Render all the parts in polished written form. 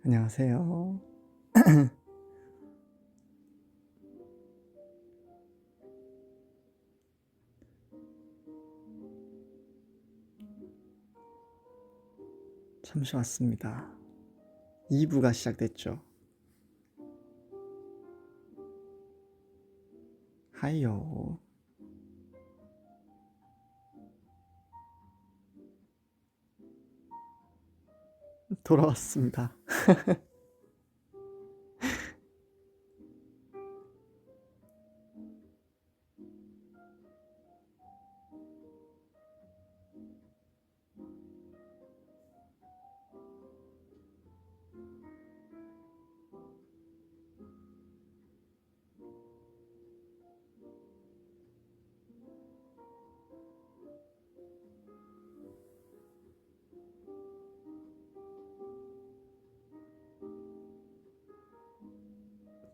안녕하세요. 잠시 왔습니다. 2부가 시작됐죠. 하이요. 돌아왔습니다.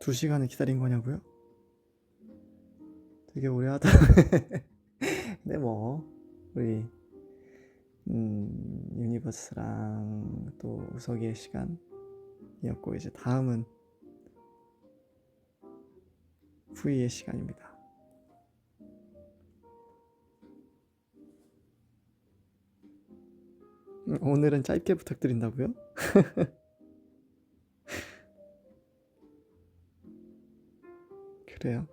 두 시간을 기다린 거냐고요? 되게 오래 하다. 근데 뭐 우리 유니버스랑 또 우석이의 시간이었고, 이제 다음은 후이의 시간입니다. 오늘은 짧게 부탁드린다고요? 그래요.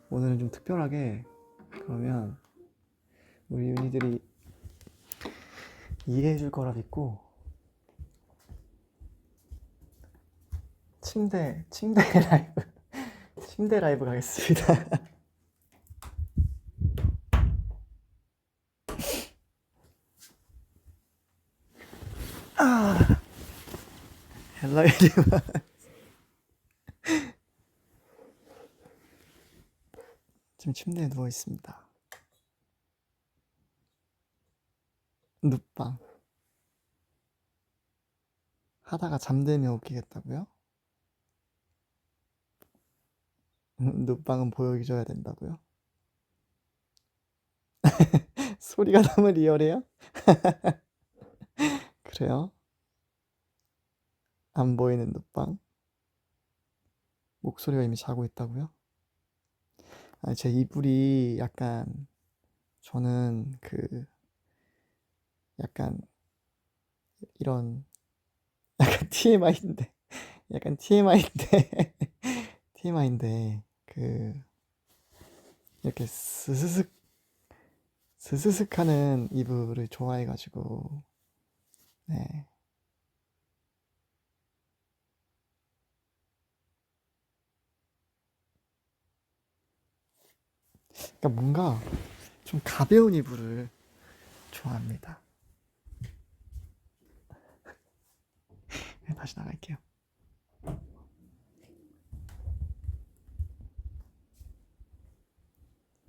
오늘은 좀 특별하게, 그러면 우리 윤희들이 이해해줄 거라 믿고 침대 라이브 침대 라이브 가겠습니다. 헬로 에리원. 지금 침대에 누워 있습니다. 눕방 하다가 잠들면 웃기겠다고요? 눕방은 보여줘야 된다고요? 소리가 너무 리얼해요? 그래요? 안 보이는 눕방? 목소리가 이미 자고 있다고요? 아니, 제 이불이 약간, 저는 약간 이런, 약간 TMI인데 약간 TMI인데 TMI인데 이렇게 스스슥 하는 이불을 좋아해가지고. 네. 그러니까 뭔가 좀 가벼운 이불을 좋아합니다. 네, 다시 나갈게요.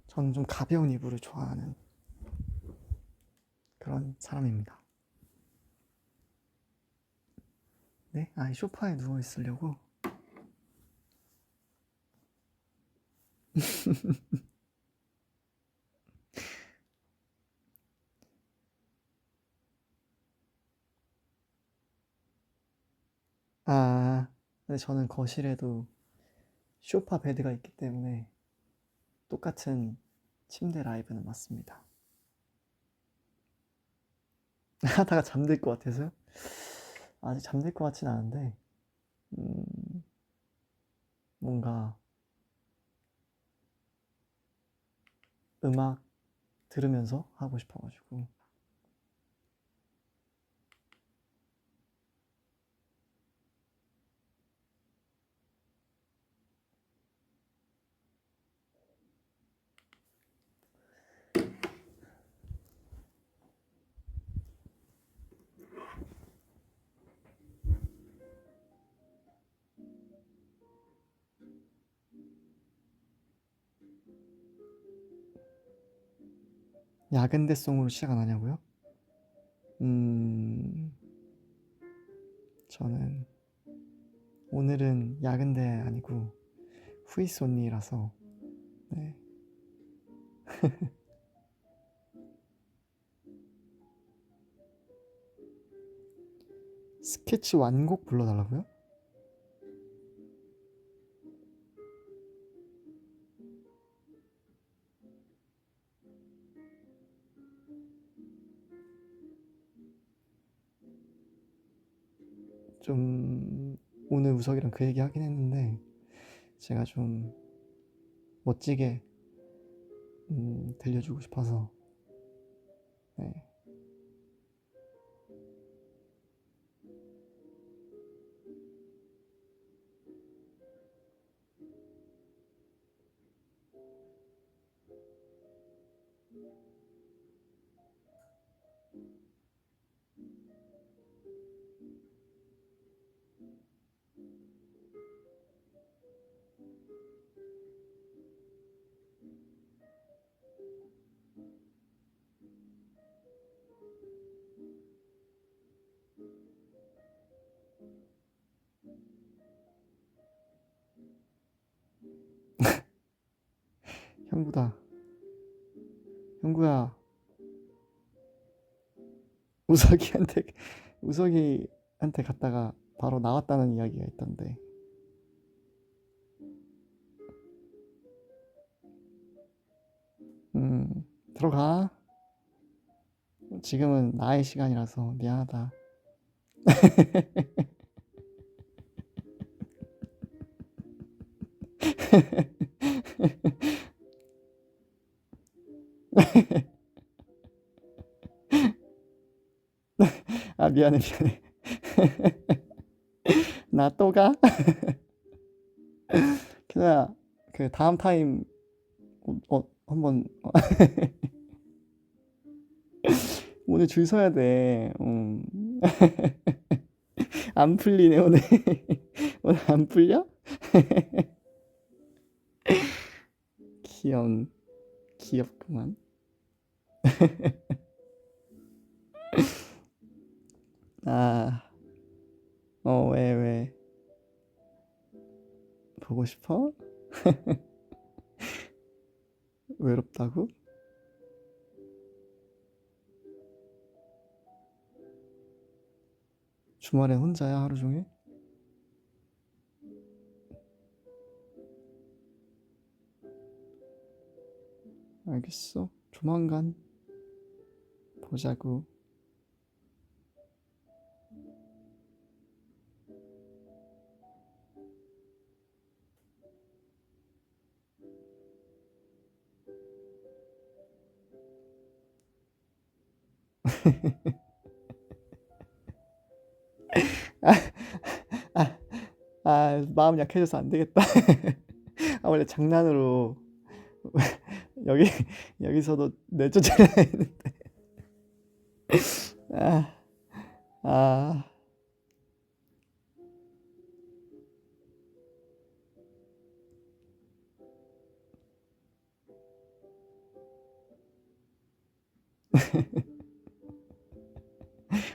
저는 좀 가벼운 이불을 좋아하는 그런 사람입니다. 네? 아, 소파에 누워 있으려고. 아, 근데 저는 거실에도 소파 베드가 있기 때문에 똑같은 침대 라이브는 맞습니다. 하다가 잠들 것 같아서요? 아직 잠들 것 같진 않은데, 음, 뭔가 음악 들으면서 하고 싶어가지고. 야근대송으로 시작 안 하냐고요? 음, 저는 오늘은 야근대 아니고 후이소니라서. 네. 스케치 완곡 불러달라고요? 좀 오늘 우석이랑 그 얘기 하긴 했는데 제가 좀 멋지게 들려주고 싶어서. 네. 형구다. 형구야. 우석이한테 우석이한테 갔다가 바로 나왔다는 이야기가 있던데. 들어가. 지금은 나의 시간이라서 미안하다. 아, 미안해, 미안해. 나 또 가? 그냥 그 다음 타임 한번 오늘 줄 서야 돼. 안 풀리네 오늘. 오늘 안 풀려? 귀여운 귀엽구만. 아, 왜 왜? 보고 싶어? 외롭다고? 주말엔 혼자야 하루 종일? 알겠어. 조만간 보자고. 아, 마음 약해져서 안 되겠다. 원래 장난으로 여기 여기서도 내쫓아야 했는데. 아, 아,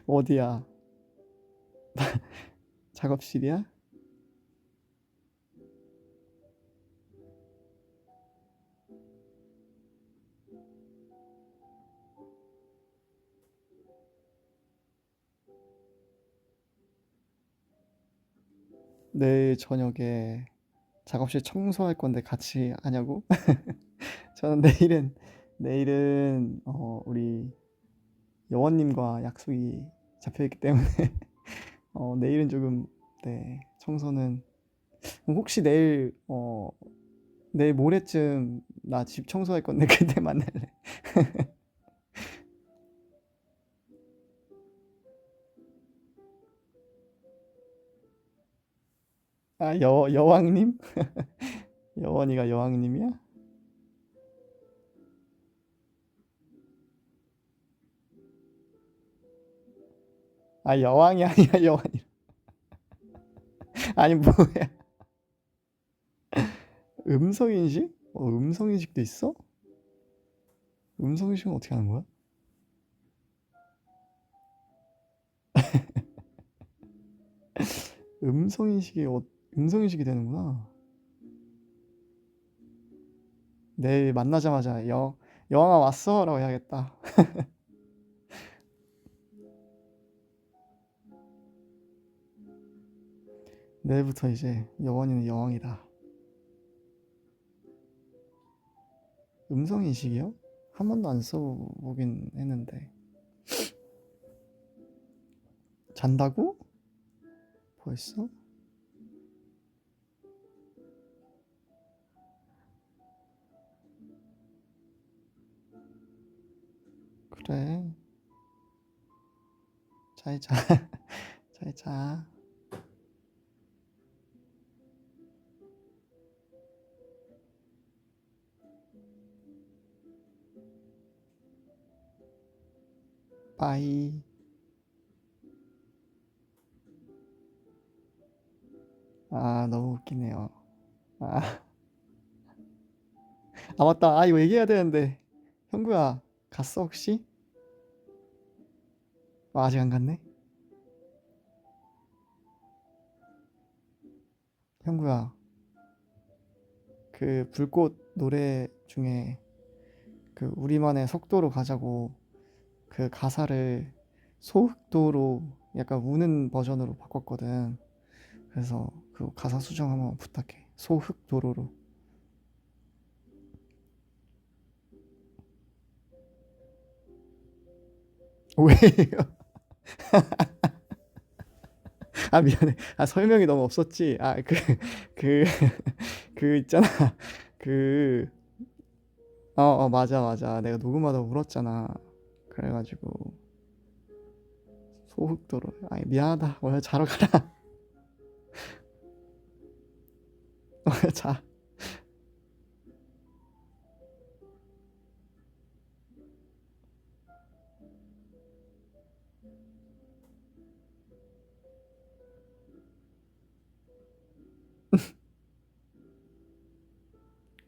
어디야? 작업실이야? 내일 저녁에 작업실 청소할 건데 같이 하냐고? 저는 내일은 우리 여원님과 약속이 잡혀 있기 때문에 내일은 조금. 네, 청소는. 혹시 내일 모레쯤 나 집 청소할 건데 그때 만날래? 아, 여왕님? 여원이가 여왕님이야? 아, 여왕이 아니라 여왕이. 아니, 뭐야? 음성인식? 음성인식도 있어? 음성인식은 어떻게 하는 거야? 음성인식이 음성인식이 되는구나. 내일 만나자마자 여왕아 왔어? 라고 해야겠다. 내일부터 이제 여원이는 여왕이다. 음성인식이요? 한 번도 안 써보긴 했는데. 잔다고? 벌써? 그래. 잘 자. 잘 자. 빠이. 아, 너무 웃기네요. 아, 아 맞다. 아, 이거 얘기해야 되는데. 형구야, 갔어 혹시? 아, 아직 안 갔네? 형구야, 그 불꽃 노래 중에 그 우리만의 속도로 가자고 그 가사를 소흑도로 약간 우는 버전으로 바꿨거든. 그래서 그 가사 수정 한번 부탁해. 소흑도로로. 왜요? 아, 미안해. 아, 설명이 너무 없었지. 아, 그, 그 있잖아. 그, 맞아, 맞아. 내가 녹음하다 울었잖아. 그래가지고, 소흑도로. 아니, 미안하다. 원래 자러 가라. 원래 자.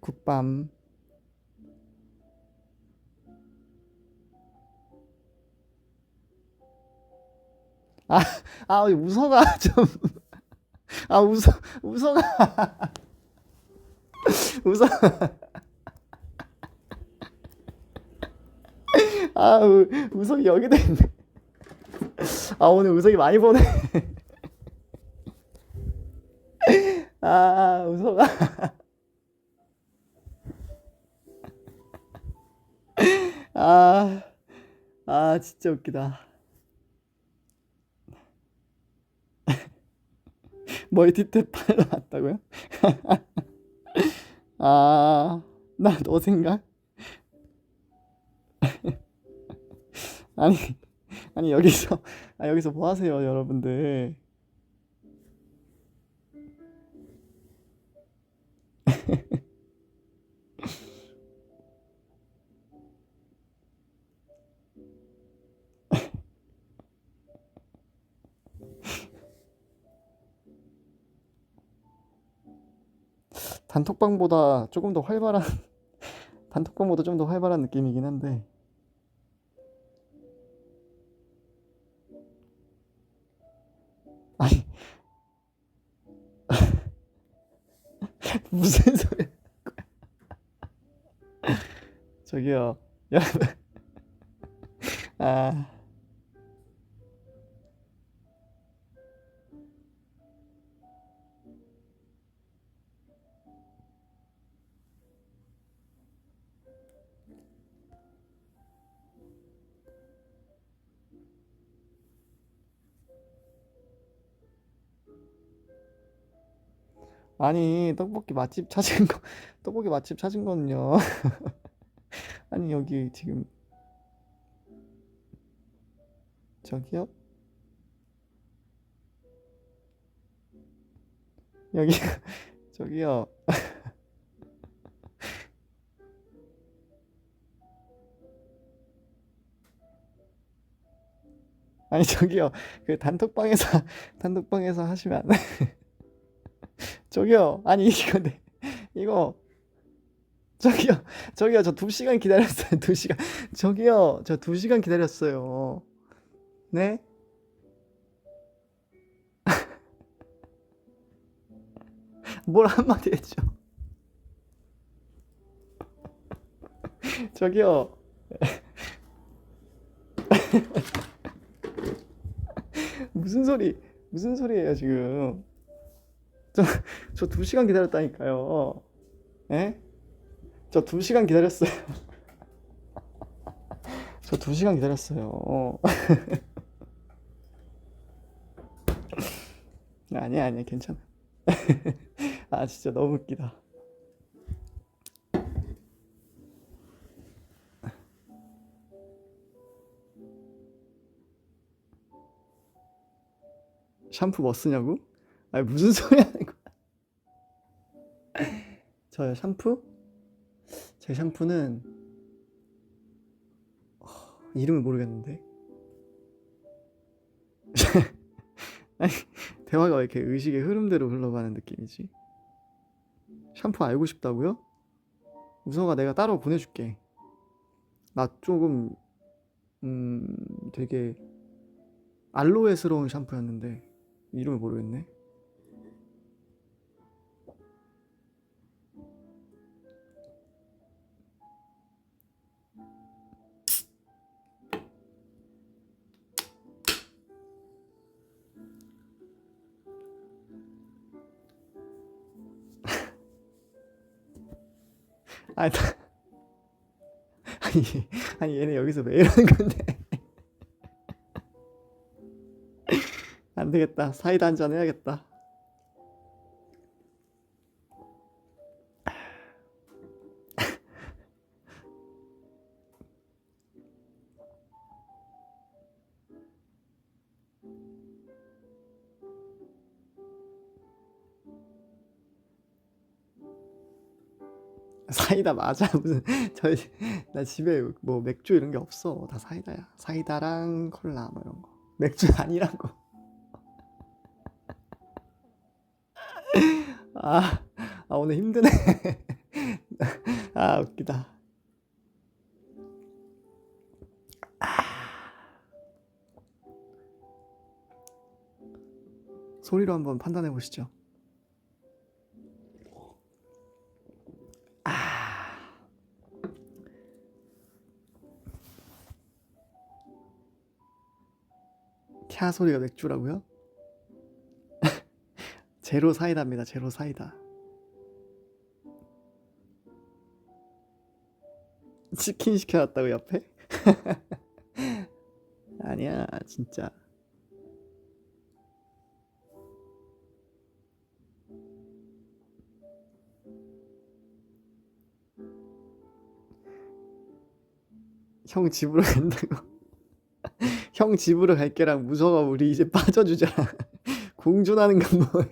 굿밤. 아, 웃어가, 좀. 아, 웃어가, 웃어. 아, 우석이 여기도 있네. 아, 오늘 우석이 많이 보네. 아, 우석아. 아, 진짜 웃기다. 멀티탭 팔러 왔다고요? 아, 나 너 생각? 아니, 아니, 여기서 뭐 하세요, 여러분들? 단톡방보다 조금 더 활발한, 단톡방보다 좀 더 활발한 느낌이긴 한데. 아니, 무슨 소리야. 저기요, 여러분. 아, 아니, 떡볶이 맛집 찾은 거는요. 아니, 여기 지금, 저기요? 여기, 저기요. 아니, 저기요. 그 단톡방에서, 단톡방에서 하시면 안 돼. 저기요. 아니, 이거, 이거, 저기요. 저기요. 저 2시간 기다렸어요. 2시간. 저기요. 저 2시간 기다렸어요. 네? 뭘 한마디 해줘. 저기요. 무슨 소리예요, 지금. 저 2시간 기다렸다니까요. 예? 저 2시간 기다렸어요. 저 2시간 기다렸어요. 아니야, 아니야, 괜찮아. 아, 진짜 너무 웃기다. 샴푸 뭐 쓰냐고? 아니, 무슨 소리 하는 거야? 저요, 샴푸? 제 샴푸는 이름을 모르겠는데. 아니, 대화가 왜 이렇게 의식의 흐름대로 흘러가는 느낌이지? 샴푸 알고 싶다고요? 우서가 내가 따로 보내줄게. 나 조금, 음, 되게 알로에스러운 샴푸였는데, 이름을 모르겠네. 아니, 아니, 아니, 얘네 여기서 왜 이러는 건데? 안 되겠다. 사이다 한잔 해야겠다. 사이다 맞아. 무슨, 저희, 나 집에 뭐 맥주 이런 게 없어. 다 사이다야. 사이다랑 콜라 뭐 이런 거. 맥주 아니라고. 아, 아 오늘 힘드네. 아, 웃기다. 소리로 한번 판단해 보시죠. 캬 소리가 맥주라고요? 제로 사이다입니다. 제로 사이다. 치킨 시켜놨다고 옆에? 아니야, 진짜. 형 집으로 간다고. 형 집으로 갈게랑 무서워. 우리 이제 빠져주자. 공존하는 건 뭐야?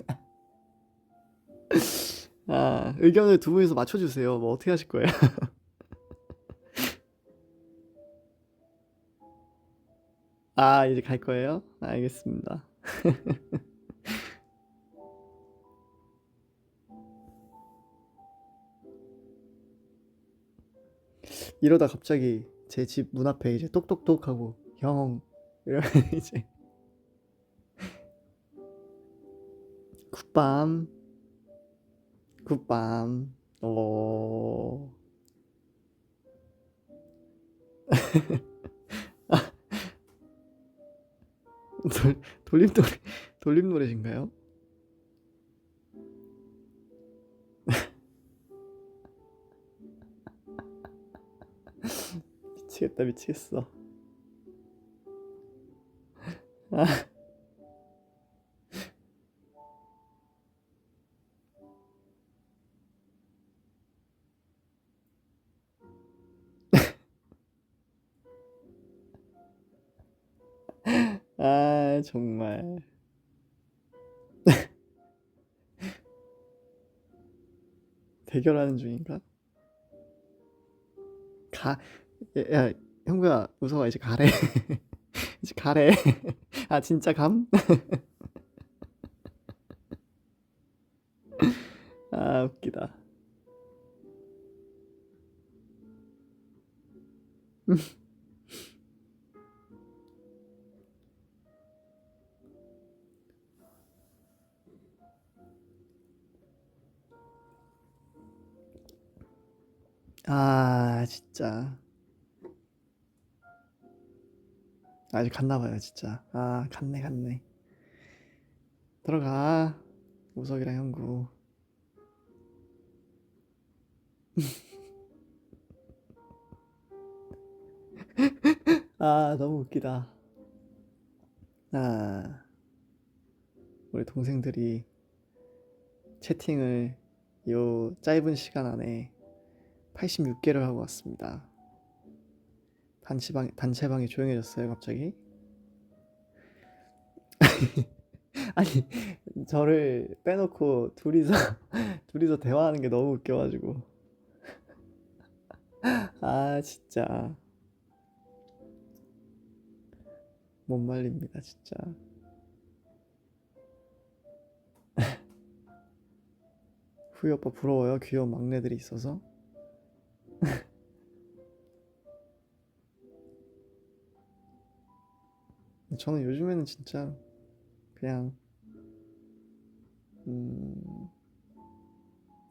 아, 의견을 두 분이서 맞춰주세요. 뭐 어떻게 하실 거예요? 아, 이제 갈 거예요? 알겠습니다. 이러다 갑자기 제 집 문 앞에 이제 똑똑똑 하고 형 이러면 이제 굿밤 굿밤 오 돌림 노래 돌림 노래신가요? 미치겠다 미치겠어. 아, 아 정말 대결하는 중인가? 가 야, 형구야 무서워 이제 가래. 이제 가래. 아 진짜 감? 아 웃기다. 아 진짜 아직 갔나 봐요 진짜. 아 갔네 갔네. 들어가. 우석이랑 형구. 아, 너무 웃기다. 아, 우리 동생들이 채팅을 요 짧은 시간 안에 86개를 하고 왔습니다. 단체방이 조용해졌어요, 갑자기. 아니, 저를 빼놓고 둘이서 대화하는 게 너무 웃겨가지고. 아, 진짜. 못 말립니다, 진짜. 후이 오빠 부러워요, 귀여운 막내들이 있어서. 저는 요즘에는 진짜 그냥, 음,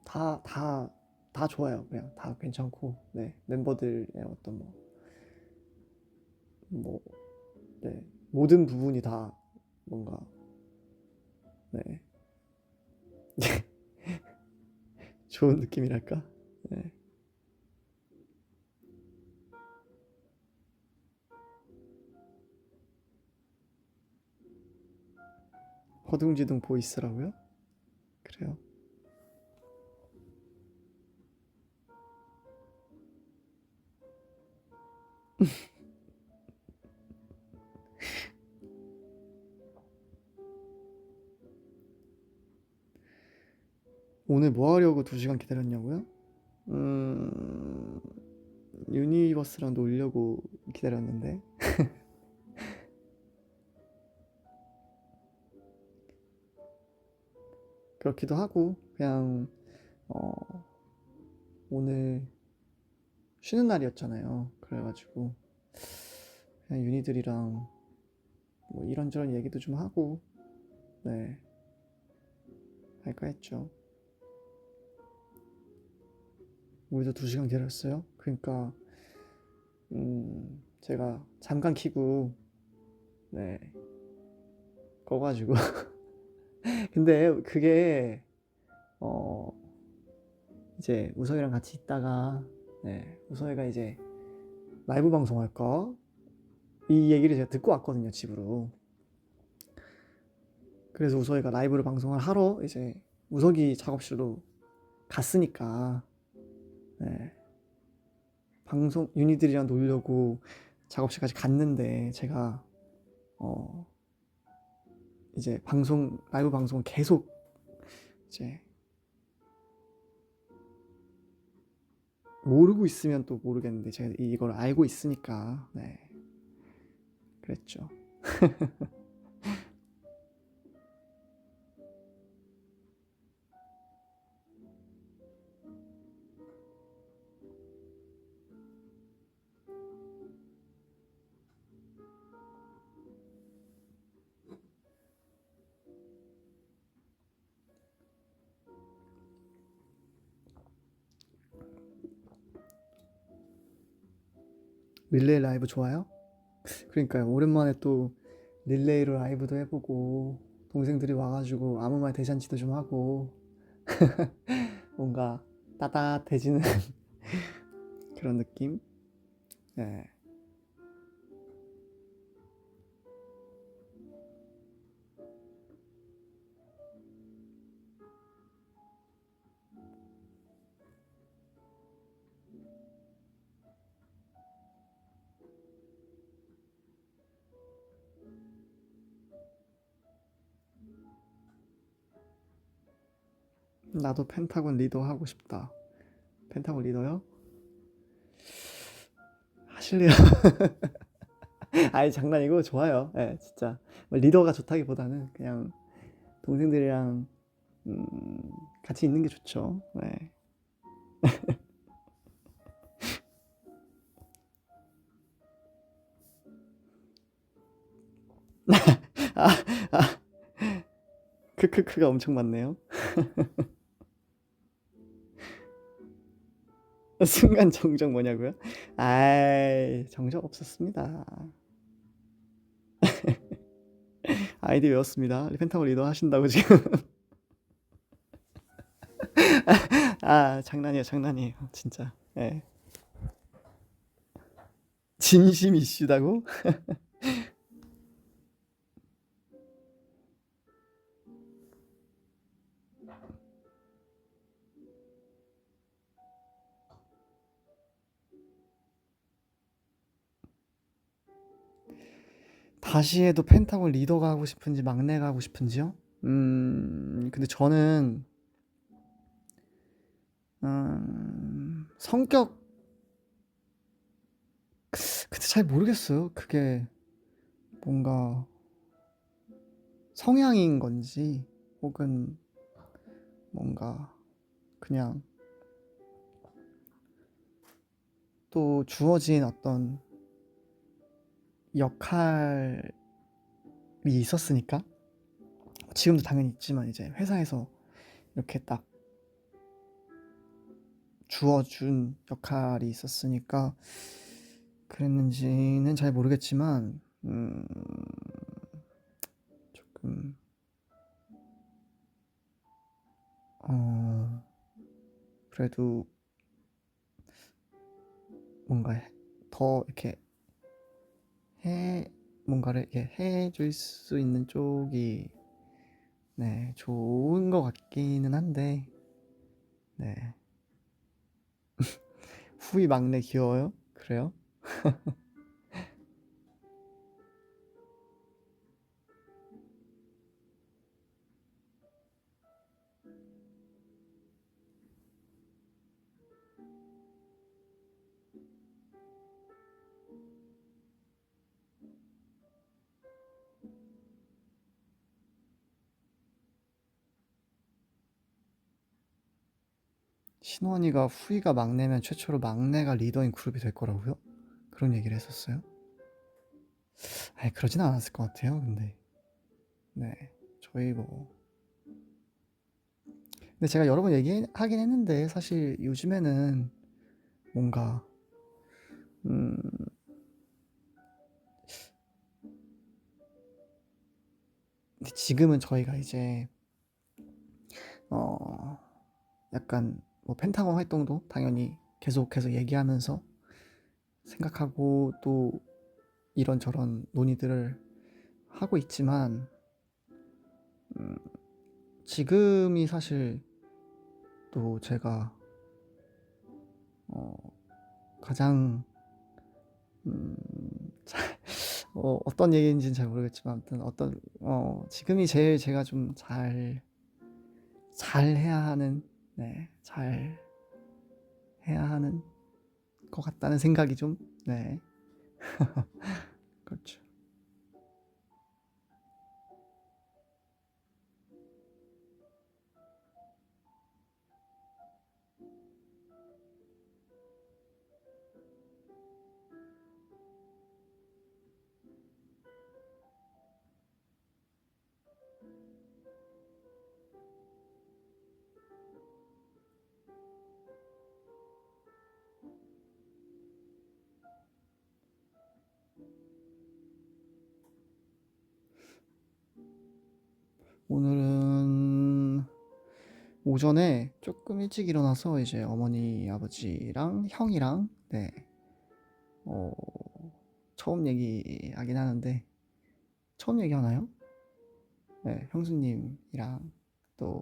다, 다, 다 좋아요. 그냥 다 괜찮고, 네. 멤버들의 어떤 뭐, 네. 모든 부분이 다 뭔가, 네. 좋은 느낌이랄까? 네. 허둥지둥 보이스라고요? 그래요. 오늘 뭐 하려고 2시간 기다렸냐고요? 음, 유니버스랑 놀려고 기다렸는데. 그렇기도 하고, 그냥, 어, 오늘 쉬는 날이었잖아요. 그래가지고, 그냥 유니들이랑 뭐 이런저런 얘기도 좀 하고, 네, 할까 했죠. 우리도 2시간 기다렸어요. 그러니까, 제가 잠깐 키고, 네, 꺼가지고. 근데 그게, 어, 이제 우석이랑 같이 있다가, 네, 우석이가 이제 라이브 방송할까? 이 얘기를 제가 듣고 왔거든요, 집으로. 그래서 우석이가 라이브를 방송을 하러 이제 우석이 작업실로 갔으니까, 네, 방송 유니들이랑 놀려고 작업실까지 갔는데 제가 어 이제 라이브 방송을 계속 이제 모르고 있으면 또 모르겠는데 제가 이걸 알고 있으니까, 네, 그랬죠. 릴레이 라이브 좋아요? 그러니까요. 오랜만에 또 릴레이로 라이브도 해보고 동생들이 와가지고 아무 말 대잔치도 좀 하고 뭔가 따뜻해지는 그런 느낌? 네. 나도 펜타곤 리더 하고 싶다. 펜타곤 리더요? 하실래요? 아이, 장난이고 좋아요. 예, 진짜 뭐 리더가 좋다기보다는 그냥 동생들이랑 음, 같이 있는 게 좋죠. 네. 아, 아, 크크크가 엄청 많네요. 순간 정적 뭐냐고요? 아이, 정적 없었습니다. 아이디 외웠습니다. 펜타곤 리더 하신다고 지금. 아, 장난이에요, 장난이에요. 진짜. 예. 진심 이슈다고? 다시 해도 펜타곤 리더가 하고 싶은지 막내가 하고 싶은지요? 근데 저는 성격 근데 잘 모르겠어요. 그게 뭔가 성향인 건지 혹은 뭔가 그냥 또 주어진 어떤 역할이 있었으니까 지금도 당연히 있지만 이제 회사에서 이렇게 딱 주어준 역할이 있었으니까 그랬는지는 잘 모르겠지만 조금 어 그래도 뭔가 더 이렇게 해 뭔가를 이렇게 해줄 수 있는 쪽이 네 좋은 것 같기는 한데 네 후이 막내 귀여워요? 그래요? 신원이가 후이가 막내면 최초로 막내가 리더인 그룹이 될 거라고요? 그런 얘기를 했었어요? 아니 그러진 않았을 것 같아요. 근데 네 저희 뭐 근데 제가 여러 번 얘기하긴 했는데 사실 요즘에는 뭔가 음 근데 지금은 저희가 이제 어 약간 뭐 펜타곤 활동도 당연히 계속해서 얘기하면서 생각하고 또 이런저런 논의들을 하고 있지만 음 지금이 사실 또 제가 어 가장 음 어떤 얘기인지는 잘 모르겠지만 아무튼 어떤 지금이 제일 제가 좀 잘해야 하는 잘 해야 하는 것 같다는 생각이 좀 그렇죠. 오늘은 오전에 조금 일찍 일어나서 이제 어머니, 아버지랑 형이랑 어, 처음 얘기하긴 하는데 처음 얘기하나요? 네, 형수님이랑 또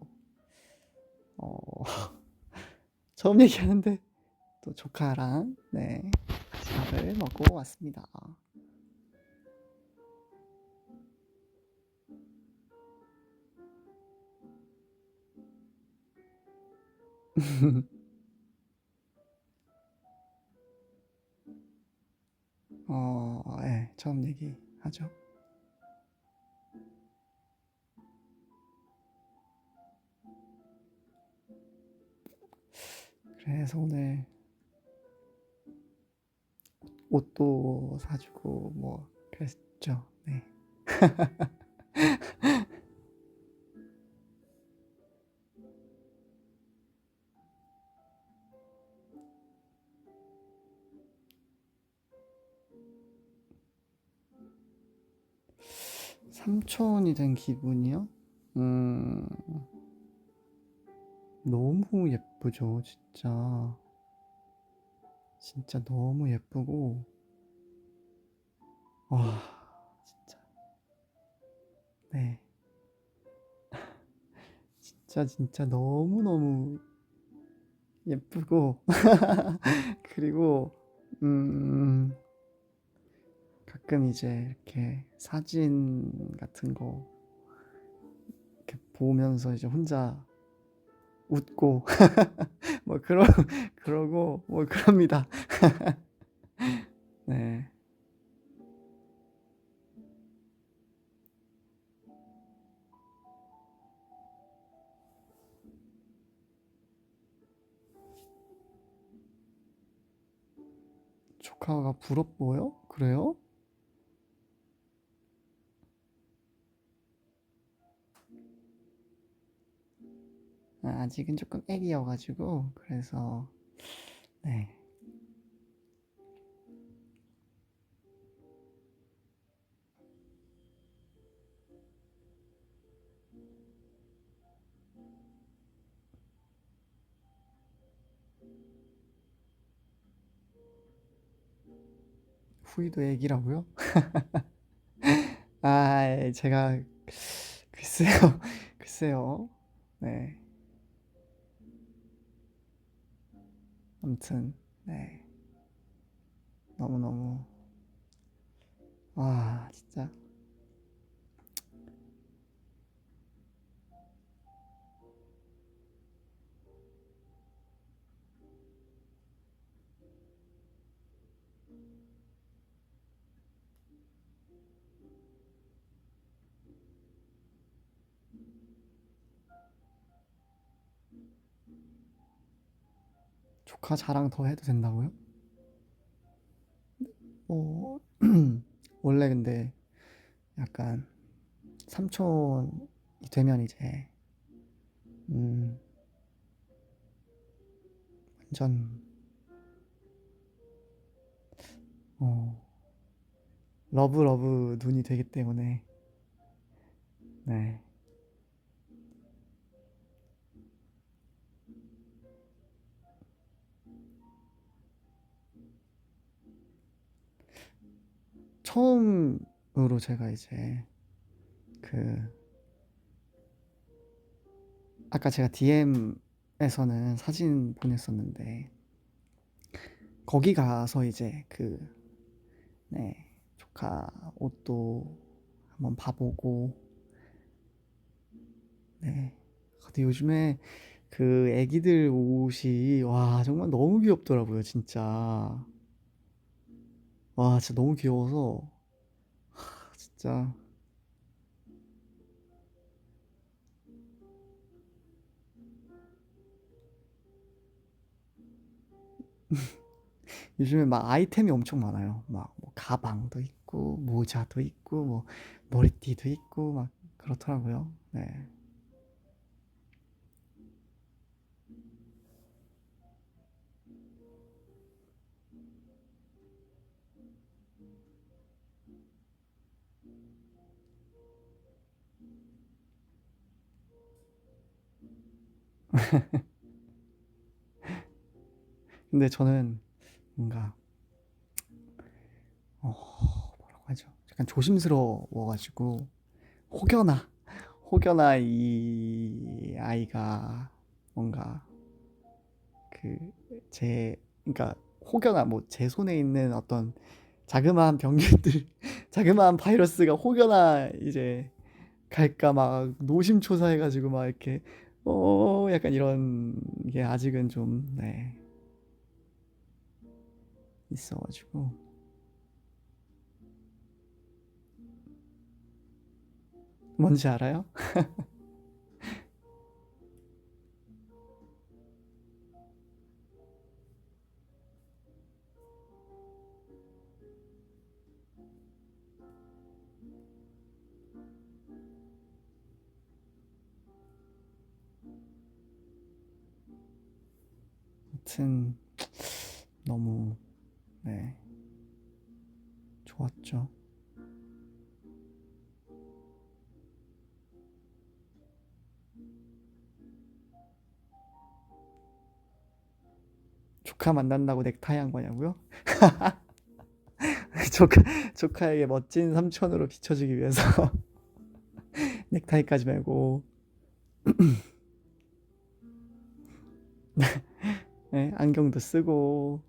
어, 처음 얘기하는데 또 조카랑 같이 밥을 먹고 왔습니다. 처음 얘기하죠. 그래서 오늘 옷도 사주고 뭐 그랬죠. 네. 삼촌이 된 기분이요? 음, 너무 예쁘죠, 진짜. 진짜 너무 예쁘고, 와, 진짜. 네. 진짜 너무너무 예쁘고, 그리고, 음, 가끔 이제 이렇게 사진 같은 거 이렇게 보면서 이제 혼자 웃고, 뭐, 그러고, 뭐, 그럽니다. 네. 조카가 부럽고요? 그래요? 아직은 조금 애기여가지고, 그래서, 네. 후이도 애기라고요? 제가, 글쎄요, 글쎄요. 네. 아무튼, 네. 너무너무, 진짜. 조카 자랑 더 해도 된다고요? 어, 원래 근데 약간 삼촌이 되면 이제, 음, 완전, 어, 러브 눈이 되기 때문에, 네. 처음으로 제가 이제, 그, 아까 제가 DM에서는 사진 보냈었는데, 거기 가서 이제 네, 조카 옷도 한번 봐보고, 네. 근데 요즘에 그 애기들 옷이, 와, 정말 너무 귀엽더라고요, 진짜. 와, 진짜 너무 귀여워서, 진짜. 요즘에 막 아이템이 엄청 많아요. 막뭐 가방도 있고, 모자도 있고, 뭐 머리띠도 있고, 막 그렇더라고요. 네. 근데 저는 뭔가, 뭐라고 하죠? 약간 조심스러워가지고, 혹여나, 혹여나 이 아이가 뭔가 그러니까 혹여나 뭐 제 손에 있는 어떤 자그마한 병균들, 자그마한 바이러스가 혹여나 이제 갈까 막 노심초사해가지고 막 이렇게 약간 이런 게 아직은 좀, 네, 있어가지고. 뭔지 알아요? 아무튼 너무, 네, 좋았죠. 조카 만난다고 넥타이 한 거냐고요? 조카, 조카에게 멋진 삼촌으로 비춰주기 위해서 넥타이까지 메고, 네, 안경도 쓰고.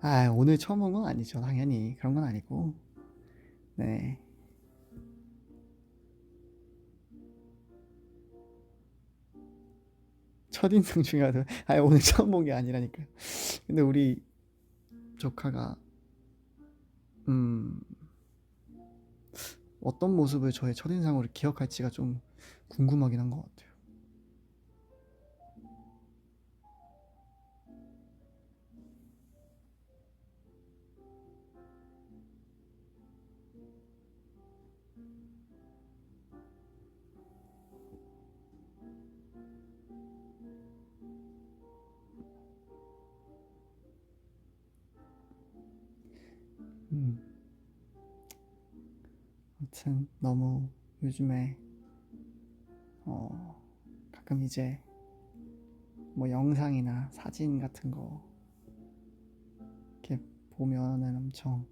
아, 오늘 처음 온 건 아니죠. 당연히 그런 건 아니고. 네. 첫인상 중요하다. 아, 오늘 처음 본 게 아니라니까요. 근데 우리 조카가 음, 어떤 모습을 저의 첫인상으로 기억할지가 좀 궁금하긴 한 것 같아요. 음, 아무튼 너무 요즘에 어, 가끔 이제 뭐 영상이나 사진 같은 거 이렇게 보면은 엄청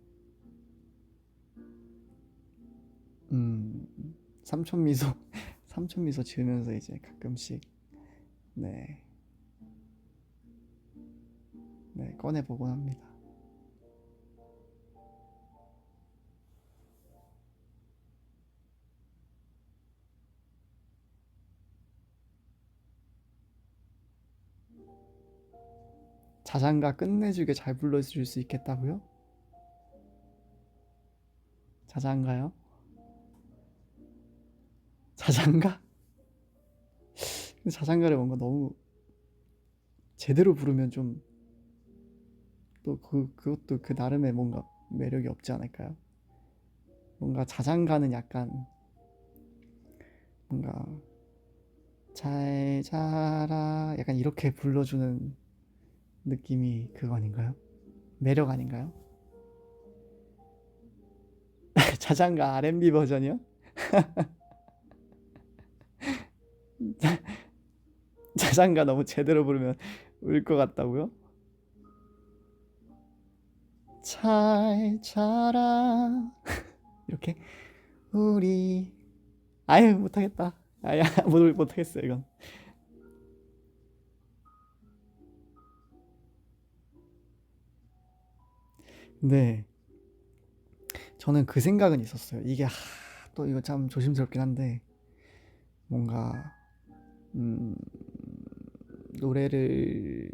음, 삼촌 미소 삼촌 미소 지으면서 이제 가끔씩 네, 네 꺼내 보곤 합니다. 자장가 끝내주게 잘 불러줄 수 있겠다고요? 자장가요? 자장가? 근데 자장가를 뭔가 너무 제대로 부르면 좀 또 그것도 그 나름의 뭔가 매력이 없지 않을까요? 뭔가 자장가는 약간 뭔가 잘 자라 약간 이렇게 불러주는 느낌이 그거 아닌가요? 매력 아닌가요? 자장가 R&B 버전이요? 자장가 너무 제대로 부르면 울 것 같다고요? 잘 자라 이렇게 우리 아유 못하겠다. 아야 못하겠어요 이건. 네, 저는 그 생각은 있었어요. 이게 또 이거 참 조심스럽긴 한데 뭔가 음, 노래를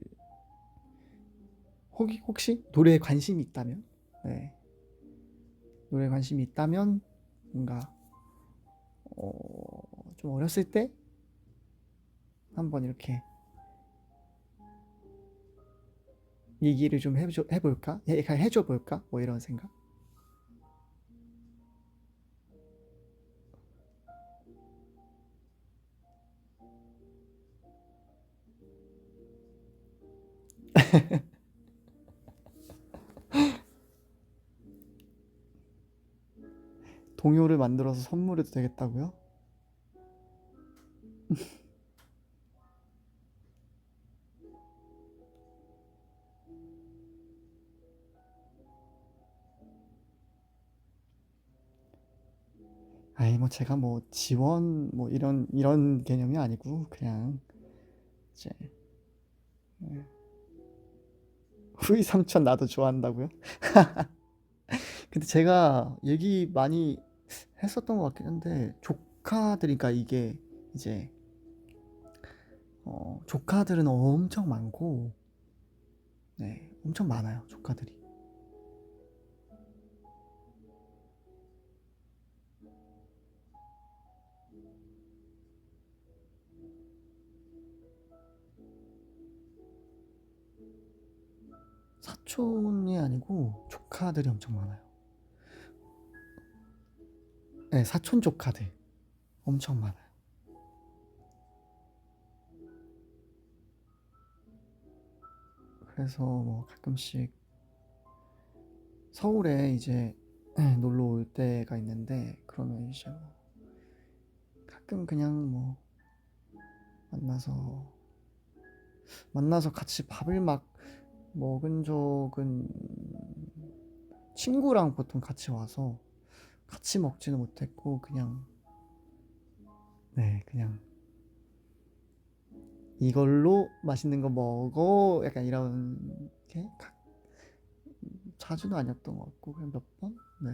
혹시 노래에 관심이 있다면, 네, 노래에 관심이 있다면 뭔가 좀 어렸을 때 한번 이렇게 얘기를 좀 해볼까? 해줘 볼까? 뭐 이런 생각. 동요를 만들어서 선물해도 되겠다고요? 아이 뭐 제가 뭐 지원 뭐 이런 개념이 아니고 그냥 이제 후이 삼촌 나도 좋아한다고요? 근데 제가 얘기 많이 했었던 것 같긴 한데 조카들이니까 이게 이제 조카들은 엄청 많고 네 엄청 많아요 조카들이. 사촌이 아니고 조카들이 엄청 많아요. 네 사촌 조카들 엄청 많아요. 그래서 뭐 가끔씩 서울에 이제 놀러 올 때가 있는데, 그러면 이제 뭐 가끔 그냥 뭐 만나서 같이 밥을 막 먹은 적은, 친구랑 보통 같이 와서 같이 먹지는 못했고, 그냥 네, 그냥 이걸로 맛있는 거 먹어, 약간 이런 게 자주는 아니었던 것 같고, 그냥 몇 번? 네.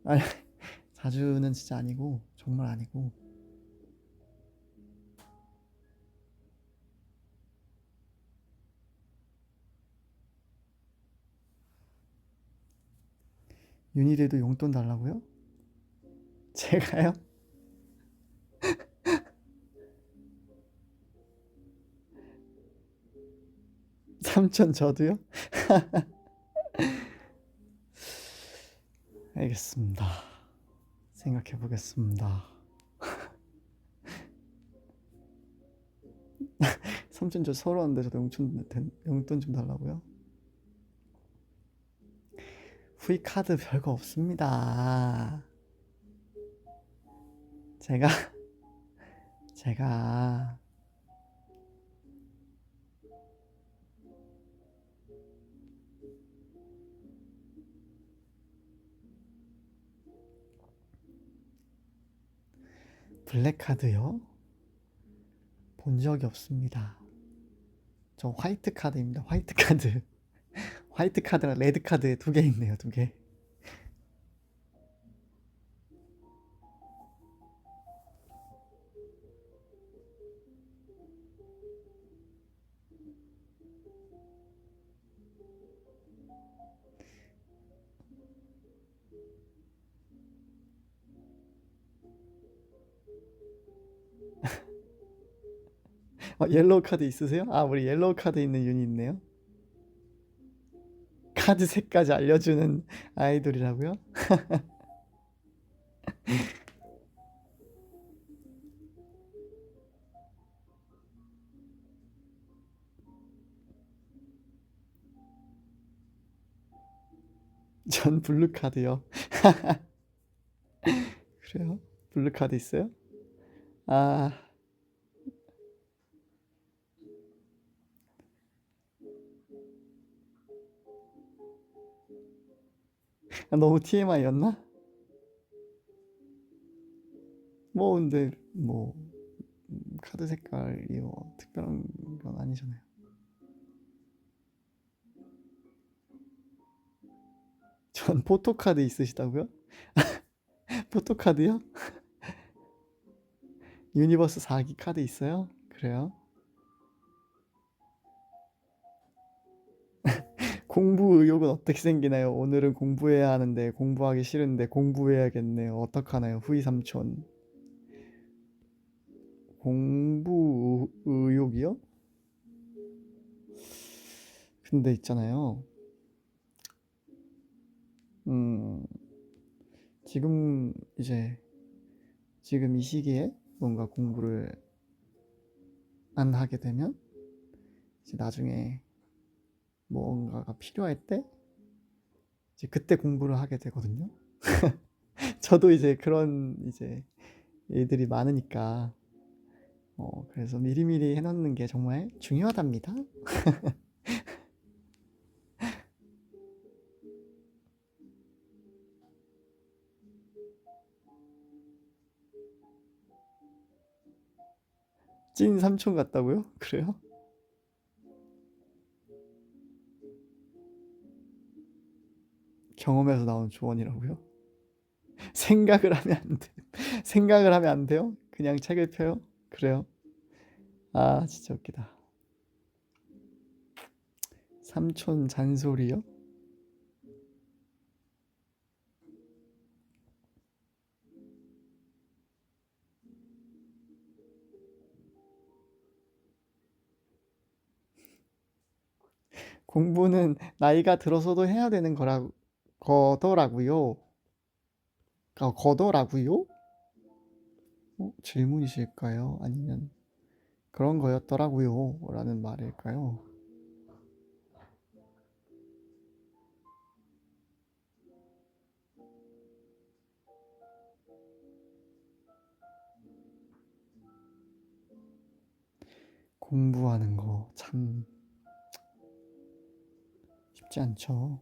아니, 자주는 진짜 아니고, 정말 아니고. 윤희들도 용돈 달라고요? 제가요? 삼촌 저도요? 알겠습니다. 생각해 보겠습니다. 삼촌 저 서러운데 저도 용돈 좀 달라고요? 후이 카드 별거 없습니다. 제가 제가 블랙 카드요? 본 적이 없습니다. 저 화이트 카드입니다. 화이트 카드. 화이트 카드랑 레드 카드 두 개 있네요. 두 개. 옐로우 카드 있으세요? 아, 우리 옐로우 카드 있는 윤이 있네요. 카드 색까지 알려주는 아이돌이라고요? 전 블루 카드요. 그래요? 블루 카드 있어요? 아, 너무 TMI였나? 뭐 근데 뭐 카드 색깔이 뭐 특별한 건 아니잖아요. 전 포토카드 있으시다고요? 포토카드요? 유니버스 4기 카드 있어요? 그래요? 공부 의욕은 어떻게 생기나요? 오늘은 공부해야 하는데 공부하기 싫은데 공부해야겠네요. 어떡하나요? 후이 삼촌. 공부 의욕이요? 근데 있잖아요. 음, 지금 이제 지금 이 시기에 뭔가 공부를 안 하게 되면 이제 나중에 뭔가가 필요할 때 이제 그때 공부를 하게 되거든요. 저도 이제 그런 이제 일들이 많으니까 그래서 미리미리 해놓는 게 정말 중요하답니다. 찐 삼촌 같다고요? 그래요? 경험에서 나온 조언이라고요? 생각을 하면 안 돼. 생각을 하면 안 돼요? 그냥 책을 펴요? 그래요? 아, 진짜 웃기다. 삼촌 잔소리요? 공부는 나이가 들어서도 해야 되는 거라고 거더라고요. 거더라고요? 질문이실까요? 아니면 그런 거였더라고요 라는 말일까요? 공부하는 거 참 쉽지 않죠.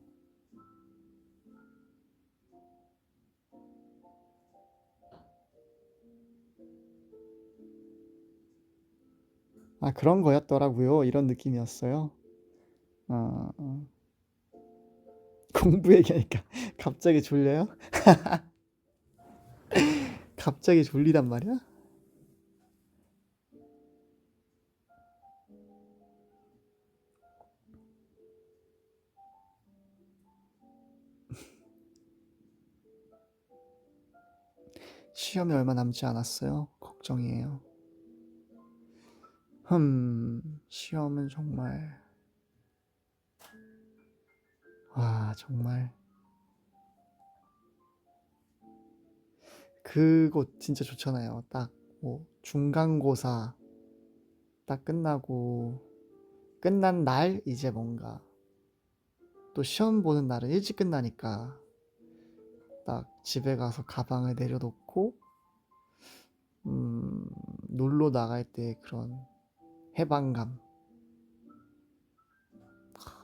아, 그런 거였더라고요. 이런 느낌이었어요. 어. 공부 얘기하니까 갑자기 졸려요? 갑자기 졸리단 말이야? 시험이 얼마 남지 않았어요. 걱정이에요. 시험은 정말, 와, 정말. 그거 진짜 좋잖아요. 딱, 뭐, 중간고사 딱 끝나고, 끝난 날, 이제 뭔가, 또 시험 보는 날은 일찍 끝나니까, 딱 집에 가서 가방을 내려놓고, 놀러 나갈 때 그런 해방감.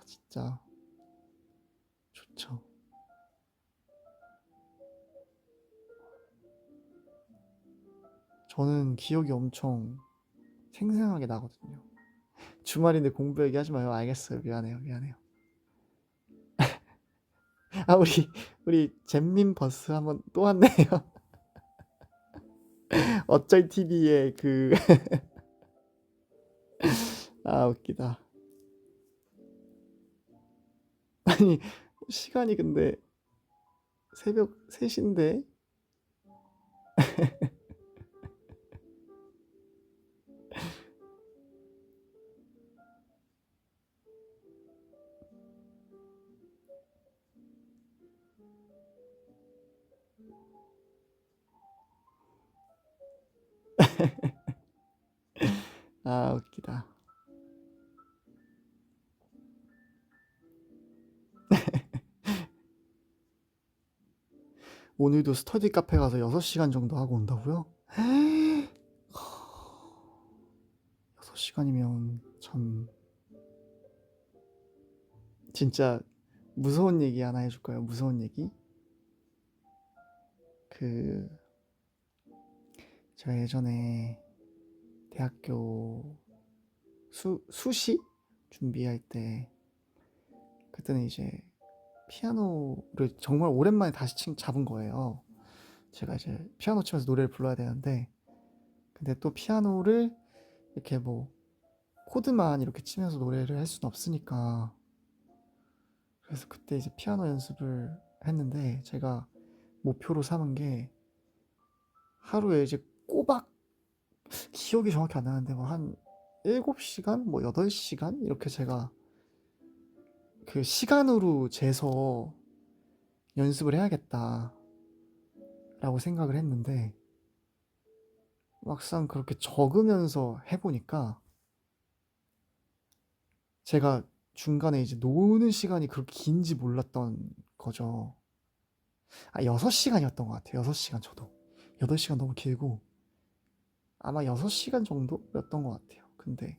진짜 좋죠. 저는 기억이 엄청 생생하게 나거든요. 주말인데 공부 얘기하지 마요. 알겠어요. 미안해요. 미안해요. 아, 우리 잼민 버스 한번 또 왔네요. 어쩔 TV의 그 아, 웃기다. 아니, 시간이 근데 새벽 3시인데. 아, 웃기다. 오늘도 스터디 카페 가서 6시간 정도 하고 온다고요? 6시간이면 참 진짜 무서운 얘기 하나 해줄까요? 무서운 얘기? 그 제가 예전에 대학교 수시 준비할 때 그때는 이제 피아노를 정말 오랜만에 다시 잡은 거예요. 제가 이제 피아노 치면서 노래를 불러야 되는데 근데 또 피아노를 이렇게 뭐 코드만 이렇게 치면서 노래를 할 수는 없으니까 그래서 그때 이제 피아노 연습을 했는데 제가 목표로 삼은 게 하루에 이제 꼬박 기억이 정확히 안 나는데 뭐 한 7시간 뭐 8시간 이렇게 제가 그 시간으로 재서 연습을 해야겠다라고 생각을 했는데 막상 그렇게 적으면서 해보니까 제가 중간에 이제 노는 시간이 그렇게 긴지 몰랐던 거죠. 아, 6시간이었던 것 같아요. 6시간 저도. 8시간 너무 길고 아마 6시간 정도였던 것 같아요. 근데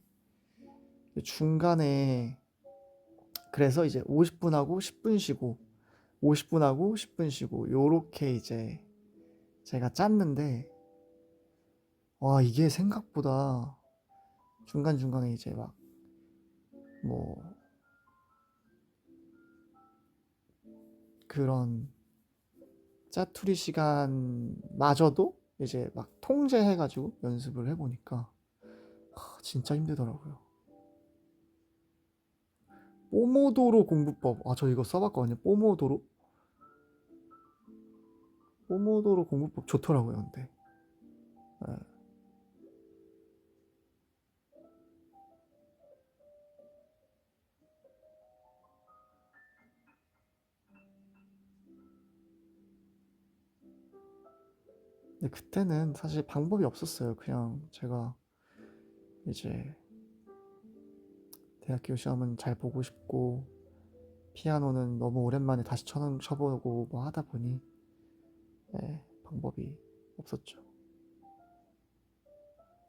중간에 그래서 이제 50분 하고 10분 쉬고 50분 하고 10분 쉬고 요렇게 이제 제가 짰는데 와, 이게 생각보다 중간중간에 이제 막 뭐 그런 짜투리 시간마저도 이제 막 통제해가지고 연습을 해보니까 진짜 힘들더라고요. 뽀모도로 공부법. 아, 저 이거 써봤거든요. 뽀모도로 공부법 좋더라고요. 근데 네. 근데 그때는 사실 방법이 없었어요. 그냥 제가 이제 대학교 시험은 잘 보고 싶고 피아노는 너무 오랜만에 다시 쳐보고 뭐 하다 보니 방법이 없었죠.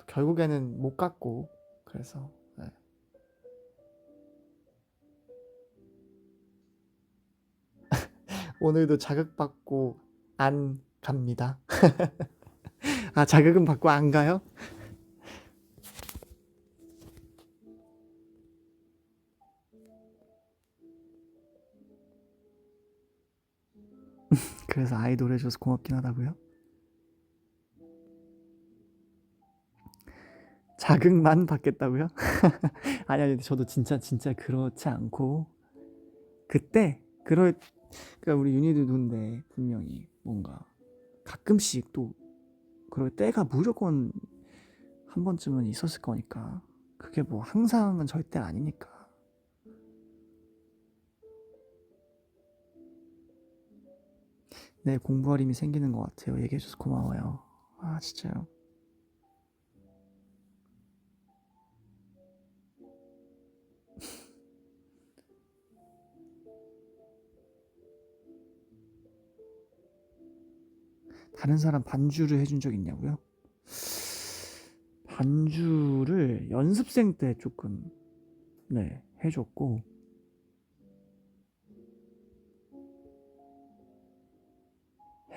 결국에는 못 갔고 그래서 오늘도 자극받고 안 갑니다. 아, 자극은 받고 안 가요? 그래서 아이돌 해줘서 고맙긴 하다고요? 자극만 받겠다고요? 아니, 아니, 저도 진짜 그렇지 않고 그때 그러니까 우리 윤희도 근데 분명히 뭔가 가끔씩 또 그럴 때가 무조건 한 번쯤은 있었을 거니까 그게 뭐 항상은 절대 아니니까. 네, 공부할 힘이 생기는 것 같아요. 얘기해줘서 고마워요. 아, 진짜요. 다른 사람 반주를 해준 적 있냐고요? 반주를 연습생 때 조금 네 해줬고,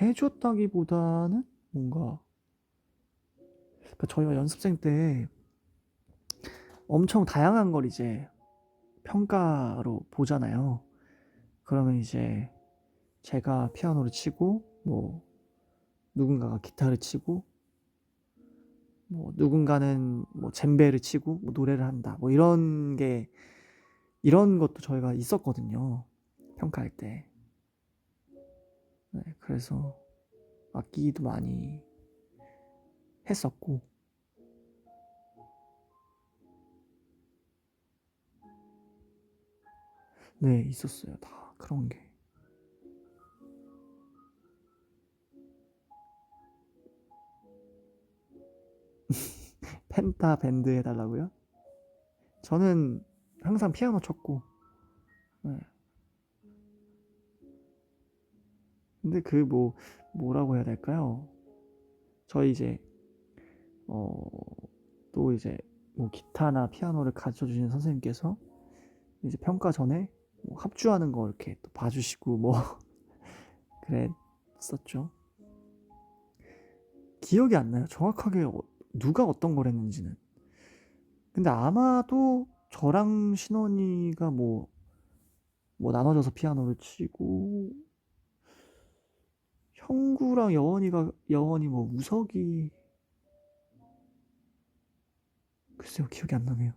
해줬다기보다는 뭔가 그러니까 저희가 연습생 때 엄청 다양한 걸 이제 평가로 보잖아요. 그러면 이제 제가 피아노를 치고 뭐 누군가가 기타를 치고 뭐 누군가는 뭐 젬베를 치고 뭐 노래를 한다 뭐 이런 것도 저희가 있었거든요, 평가할 때. 네, 그래서 악기도 많이 했었고. 네, 있었어요, 다 그런 게. 펜타 밴드 해달라고요? 저는 항상 피아노 쳤고. 네. 근데 그 뭐라고 해야 될까요? 저희 이제 또 이제 뭐 기타나 피아노를 가르쳐 주시는 선생님께서 이제 평가 전에 뭐 합주하는 거 이렇게 또 봐주시고 뭐 그랬었죠. 기억이 안 나요, 정확하게 누가 어떤 걸 했는지는. 근데 아마도 저랑 신원이가 뭐 나눠져서 피아노를 치고, 형구랑 여원이 뭐 우석이, 글쎄요, 기억이 안 나네요.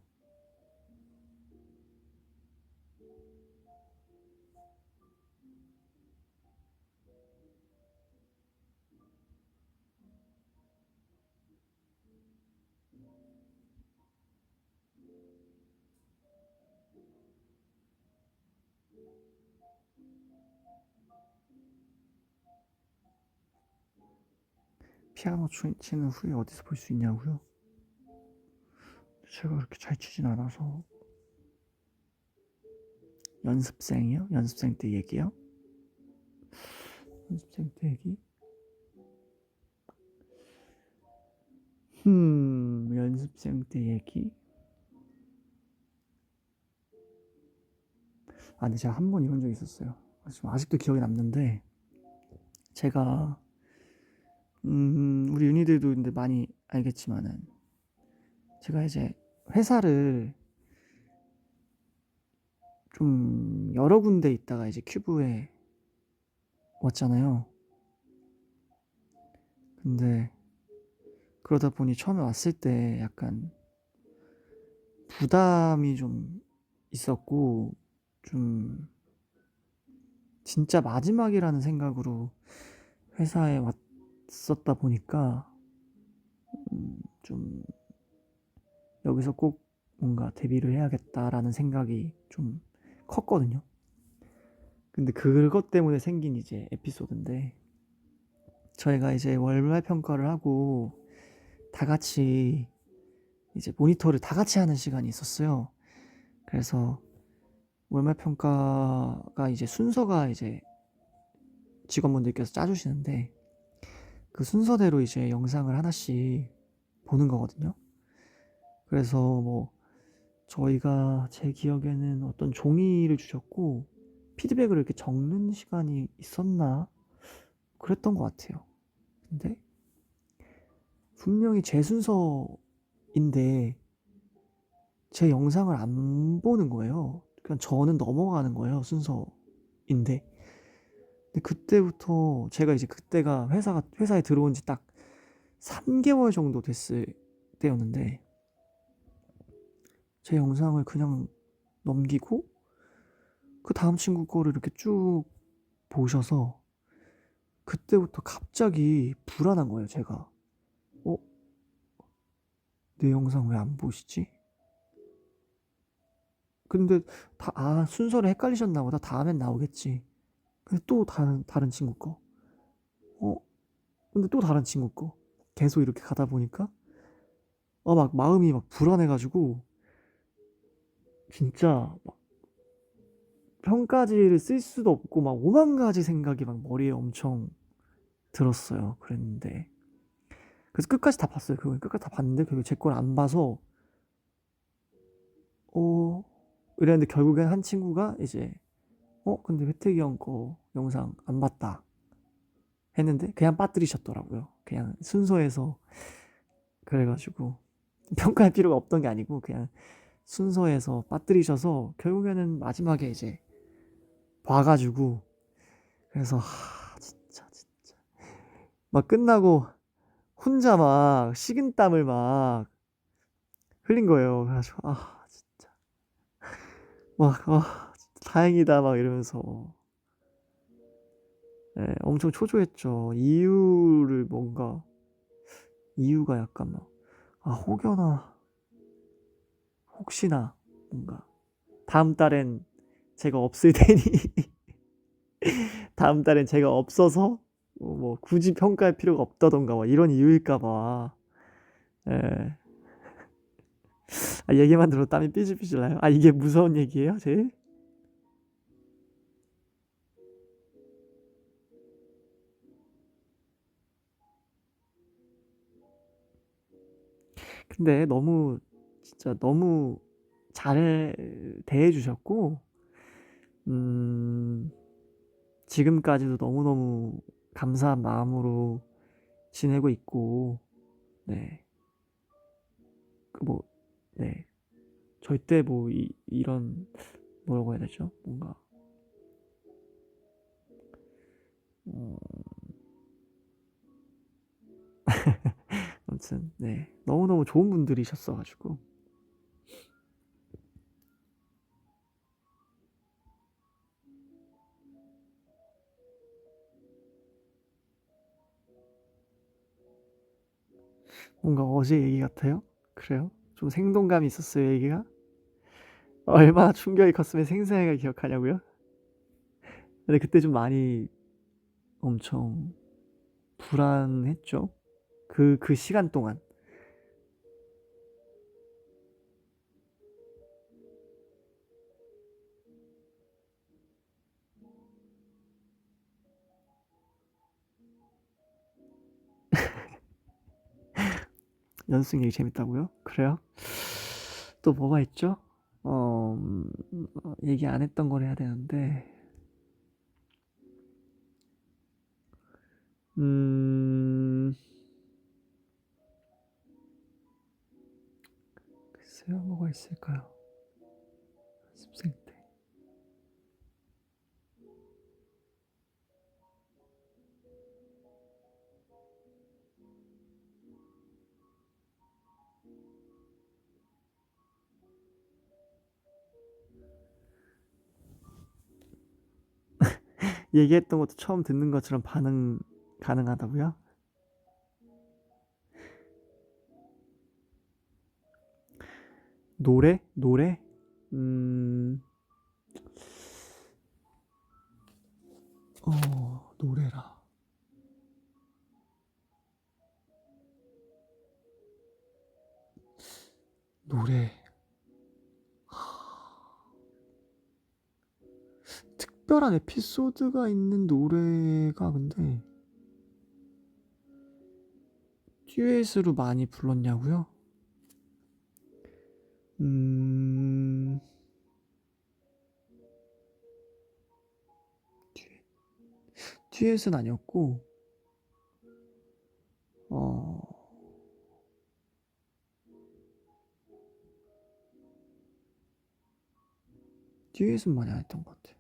피아노 치는 후에 어디서 볼 수 있냐고요? 제가 그렇게 잘 치진 않아서. 연습생이요? 연습생 때 얘기요? 연습생 때 얘기? 연습생 때 얘기? 아, 근데 제가 한 번 이런 적이 있었어요. 지금 아직도 기억이 남는데, 제가 우리 윤희들도 근데 많이 알겠지만은 제가 이제 회사를 좀 여러 군데 있다가 이제 큐브에 왔잖아요. 근데 그러다 보니 처음에 왔을 때 약간 부담이 좀 있었고, 좀 진짜 마지막이라는 생각으로 회사에 왔었다 보니까 좀 여기서 꼭 뭔가 데뷔를 해야겠다라는 생각이 좀 컸거든요. 근데 그것 때문에 생긴 이제 에피소드인데, 저희가 이제 월말 평가를 하고 다 같이 이제 모니터를 다 같이 하는 시간이 있었어요. 그래서 월말 평가가 이제 순서가 이제 직원분들께서 짜주시는데 그 순서대로 이제 영상을 하나씩 보는 거거든요. 그래서 뭐 저희가 제 기억에는 어떤 종이를 주셨고 피드백을 이렇게 적는 시간이 있었나? 그랬던 것 같아요. 근데 분명히 제 순서인데 제 영상을 안 보는 거예요. 그냥 저는 넘어가는 거예요, 순서인데. 근데 그때부터 제가 이제 그때가 회사에 들어온 지 딱 3개월 정도 됐을 때였는데 제 영상을 그냥 넘기고 그 다음 친구 거를 이렇게 쭉 보셔서 그때부터 갑자기 불안한 거예요, 제가. 어? 내 영상 왜 안 보시지? 근데 순서를 헷갈리셨나 보다. 다음엔 나오겠지. 근데 또 다른 친구 거. 어? 근데 또 다른 친구 거. 계속 이렇게 가다 보니까 막 마음이 막 불안해가지고 진짜 막 평가지를 쓸 수도 없고 막 오만 가지 생각이 막 머리에 엄청 들었어요. 그랬는데 그래서 끝까지 다 봤어요. 그걸 끝까지 다 봤는데 결국 제 걸 안 봐서 어 이랬는데 결국엔 한 친구가 이제 근데 회택이 형 거 영상 안 봤다 했는데 그냥 빠뜨리셨더라고요. 그냥 순서에서. 그래가지고 평가할 필요가 없던 게 아니고 그냥 순서에서 빠뜨리셔서 결국에는 마지막에 이제 봐가지고 그래서 진짜 막 끝나고 혼자 막 식은땀을 막 흘린 거예요. 그래가지고 진짜 막 진짜 다행이다 막 이러면서 엄청 초조했죠. 이유가 약간 막 혹여나 혹시나 뭔가 다음 달엔 제가 없을 테니 다음 달엔 제가 없어서 뭐 굳이 평가할 필요가 없다던가 막 이런 이유일까 봐. 예. 얘기만 들어도 땀이 삐질삐질 나요. 이게 무서운 얘기예요, 제일? 근데 진짜 너무 잘 대해주셨고, 음, 지금까지도 너무너무 감사한 마음으로 지내고 있고, 네. 뭐, 네. 절대 뭐, 이런, 뭐라고 해야 되죠? 뭔가, 어, 아무튼, 네. 너무너무 좋은 분들이셨어가지고, 뭔가 어제 얘기 같아요? 그래요? 좀 생동감이 있었어요, 얘기가? 얼마나 충격이 컸으면 생생하게 기억하냐고요? 근데 그때 좀 많이 엄청 불안했죠. 그 시간 동안. 연습생 얘기 재밌다고요? 그래요? 또 뭐가 있죠? 얘기 안 했던 걸 해야 되는데, 음, 글쎄요, 뭐가 있을까요? 연습생 때. 얘기했던 것도 처음 듣는 것처럼 반응 가능하다고요? 노래? 노래? 음, 노래라. 특별한 에피소드가 있는 노래가 근데 듀엣으로 많이 불렀냐고요? 음, 듀엣은 아니었고, 어, 듀엣은 많이 안 했던 것 같아요.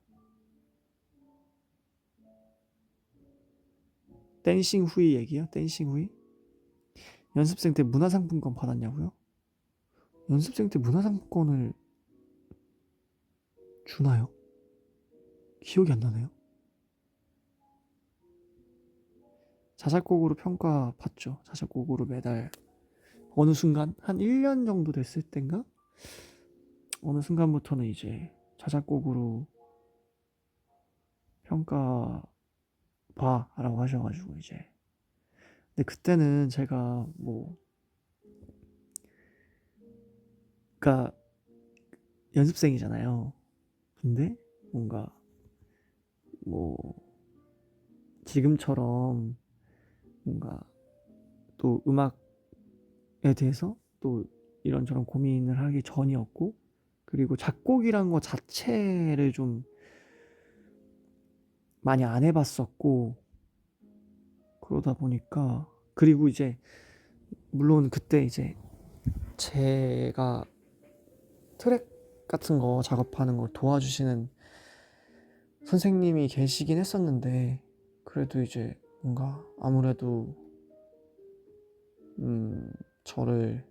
댄싱 후이 얘기요? 댄싱 후이? 연습생 때 문화상품권 받았냐고요? 연습생 때 문화상품권을 주나요? 기억이 안 나네요. 자작곡으로 평가받죠. 자작곡으로 매달 어느 순간 한 1년 정도 됐을 땐가? 어느 순간부터는 이제 자작곡으로 평가봐라고 하셔가지고 이제 근데 그때는 제가 뭐 그니까 연습생이잖아요. 근데 뭔가 뭐 지금처럼 뭔가 또 음악에 대해서 또 이런저런 고민을 하기 전이었고 그리고 작곡이란 거 자체를 좀 많이 안 해봤었고 그러다 보니까 그리고 이제 물론 그때 이제 제가 트랙 같은 거 작업하는 걸 도와주시는 선생님이 계시긴 했었는데 그래도 이제 뭔가 아무래도 저를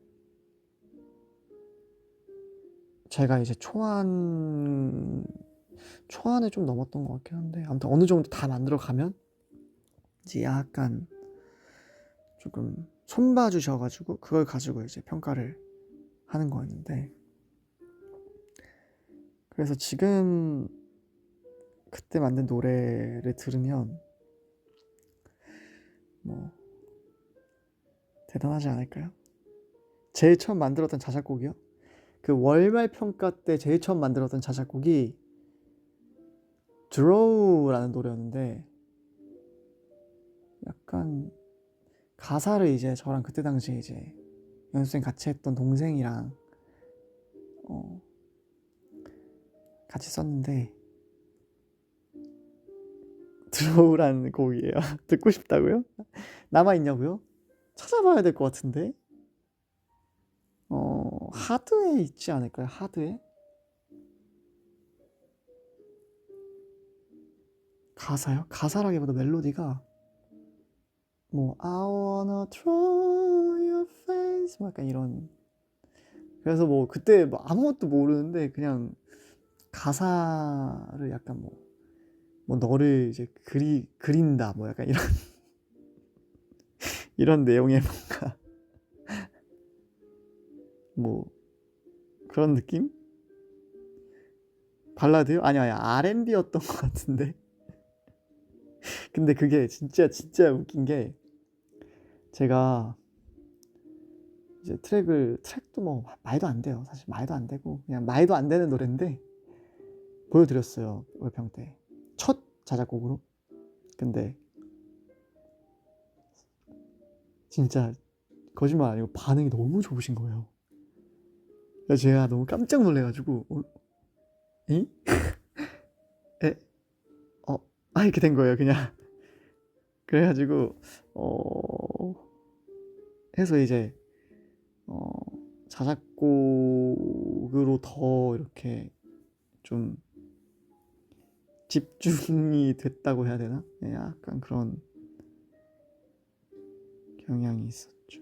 제가 이제 초안을 좀 넘었던 것 같긴 한데 아무튼 어느 정도 다 만들어 가면 이제 약간 조금 손봐 주셔가지고 그걸 가지고 이제 평가를 하는 거였는데 그래서 지금 그때 만든 노래를 들으면 뭐 대단하지 않을까요? 제일 처음 만들었던 자작곡이요? 그 월말 평가 때 제일 처음 만들었던 자작곡이 Draw라는 노래였는데 약간 가사를 이제 저랑 그때 당시에 이제 연습생 같이 했던 동생이랑 같이 썼는데 Draw라는 곡이에요. 듣고 싶다고요? 남아있냐고요? 찾아봐야 될 것 같은데 하드에 있지 않을까요? 하드에? 가사요? 가사라기보다 멜로디가 뭐 I wanna draw your face 뭐 약간 이런 그래서 뭐 그때 뭐 아무것도 모르는데 그냥 가사를 약간 뭐 너를 이제 그린다 뭐 약간 이런 이런 내용의 뭔가 뭐 그런 느낌? 발라드요? 아니 R&B였던 것 같은데 근데 그게 진짜 웃긴 게 제가 이제 트랙도 뭐 말도 안 돼요. 사실 말도 안 되고 그냥 말도 안 되는 노래인데 보여드렸어요. 월평 때 첫 자작곡으로. 근데 진짜 거짓말 아니고 반응이 너무 좋으신 거예요. 그래서 제가 너무 깜짝 놀래가지고 이? 에? 어? 이렇게 된 거예요. 그냥 그래가지고 해서 이제 어, 자작곡으로 더 이렇게 좀 집중이 됐다고 해야 되나? 네, 약간 그런 경향이 있었죠.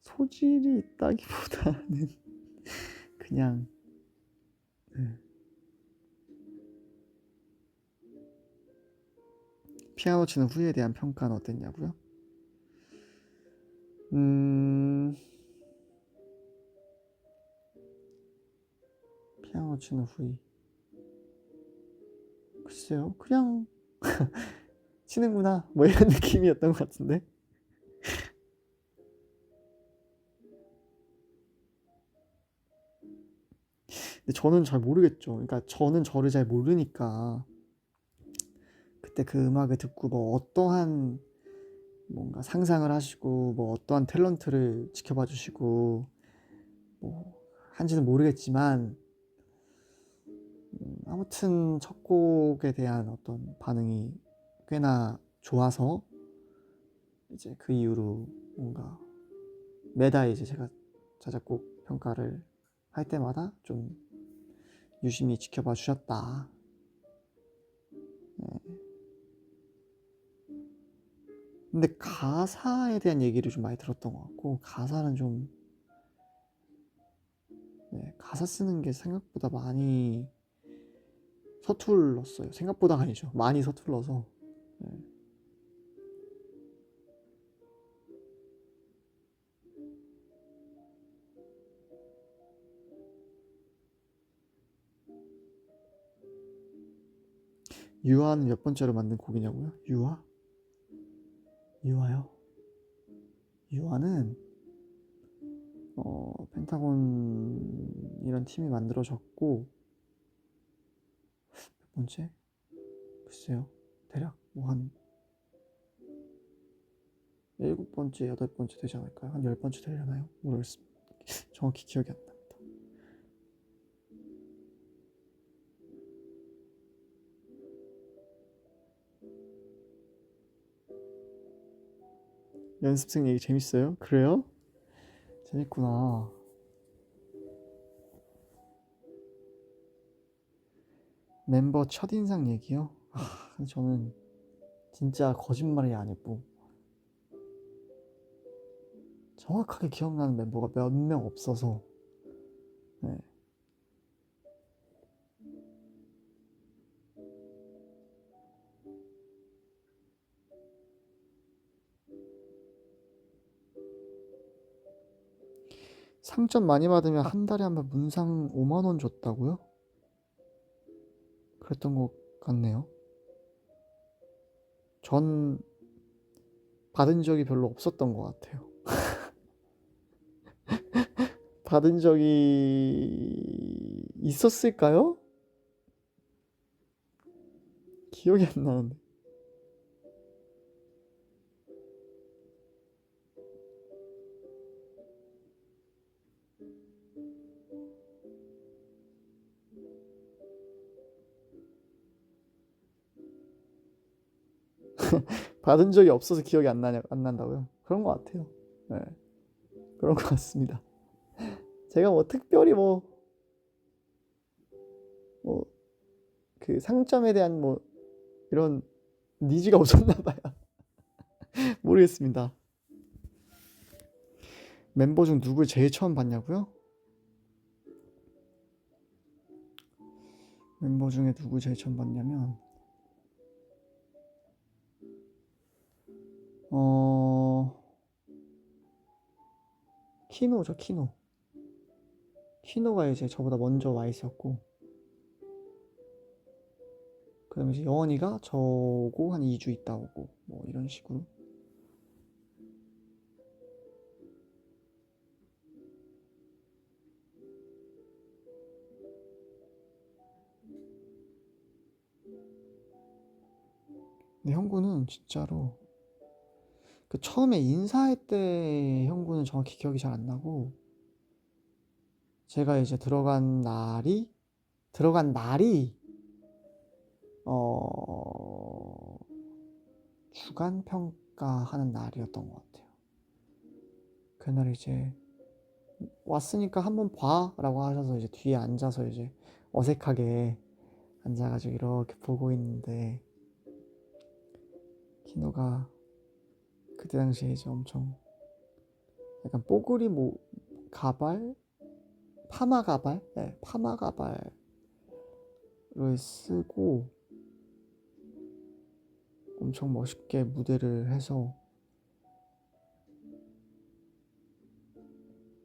소질이 있다기보다는 그냥 네. 피아노 치는 후에 대한 평가는 어땠냐고요? 피아노 치는 후이 글쎄요 그냥 치는구나 뭐 이런 느낌이었던 것 같은데 근데 저는 잘 모르겠죠. 그러니까 저는 저를 잘 모르니까 그때 그 음악을 듣고 뭐 어떠한 뭔가 상상을 하시고 뭐 어떠한 탤런트를 지켜봐 주시고 뭐 한지는 모르겠지만 아무튼 첫 곡에 대한 어떤 반응이 꽤나 좋아서 이제 그 이후로 뭔가 매달 이제 제가 자작곡 평가를 할 때마다 좀 유심히 지켜봐 주셨다. 네. 근데 가사에 대한 얘기를 좀 많이 들었던 것 같고 가사는 좀 네, 가사 쓰는 게 생각보다 많이 서툴렀어요. 생각보다가 아니죠. 많이 서툴러서 네. 유아는 몇 번째로 만든 곡이냐고요? 유아? 유아요? 유아는 펜타곤 이런 팀이 만들어졌고 몇 번째? 글쎄요. 대략 뭐 한 7번째, 8번째 되지 않을까요? 한 10번째 되려나요? 모르겠습니다. 정확히 기억이 안 납니다. 연습생 얘기 재밌어요? 그래요? 재밌구나. 멤버 첫인상 얘기요? 근데 저는 진짜 거짓말이 아니고 정확하게 기억나는 멤버가 몇 명 없어서 네. 상점 많이 받으면 한 달에 한 번 문상 5만 원 줬다고요? 그랬던 것 같네요. 전 받은 적이 별로 없었던 것 같아요. 받은 적이 있었을까요? 기억이 안 나는데. 받은 적이 없어서 기억이 안 난다고요? 그런 것 같아요. 네, 그런 것 같습니다. 제가 뭐 특별히 뭐, 그 상점에 대한 뭐, 이런 니즈가 없었나 봐요. 모르겠습니다. 멤버 중 누굴 제일 처음 봤냐고요? 멤버 중에 누구 제일 처음 봤냐면, 어, 키노죠, 키노. 키노가 이제 저보다 먼저 와 있었고, 그 다음에 이제 영원이가 저고 한 2주 있다 오고, 뭐 이런 식으로. 근데 형구는 진짜로, 그 처음에 인사할 때 형구는 정확히 기억이 잘 안 나고, 제가 이제 들어간 날이, 어, 주간 평가하는 날이었던 것 같아요. 그날 이제 왔으니까 한번 봐라고 하셔서 이제 뒤에 앉아서 이제 어색하게 앉아가지고 이렇게 보고 있는데 키노가 그때 당시에 이제 엄청 약간 뽀글이 뭐 가발, 파마 가발, 네, 파마 가발을 쓰고 엄청 멋있게 무대를 해서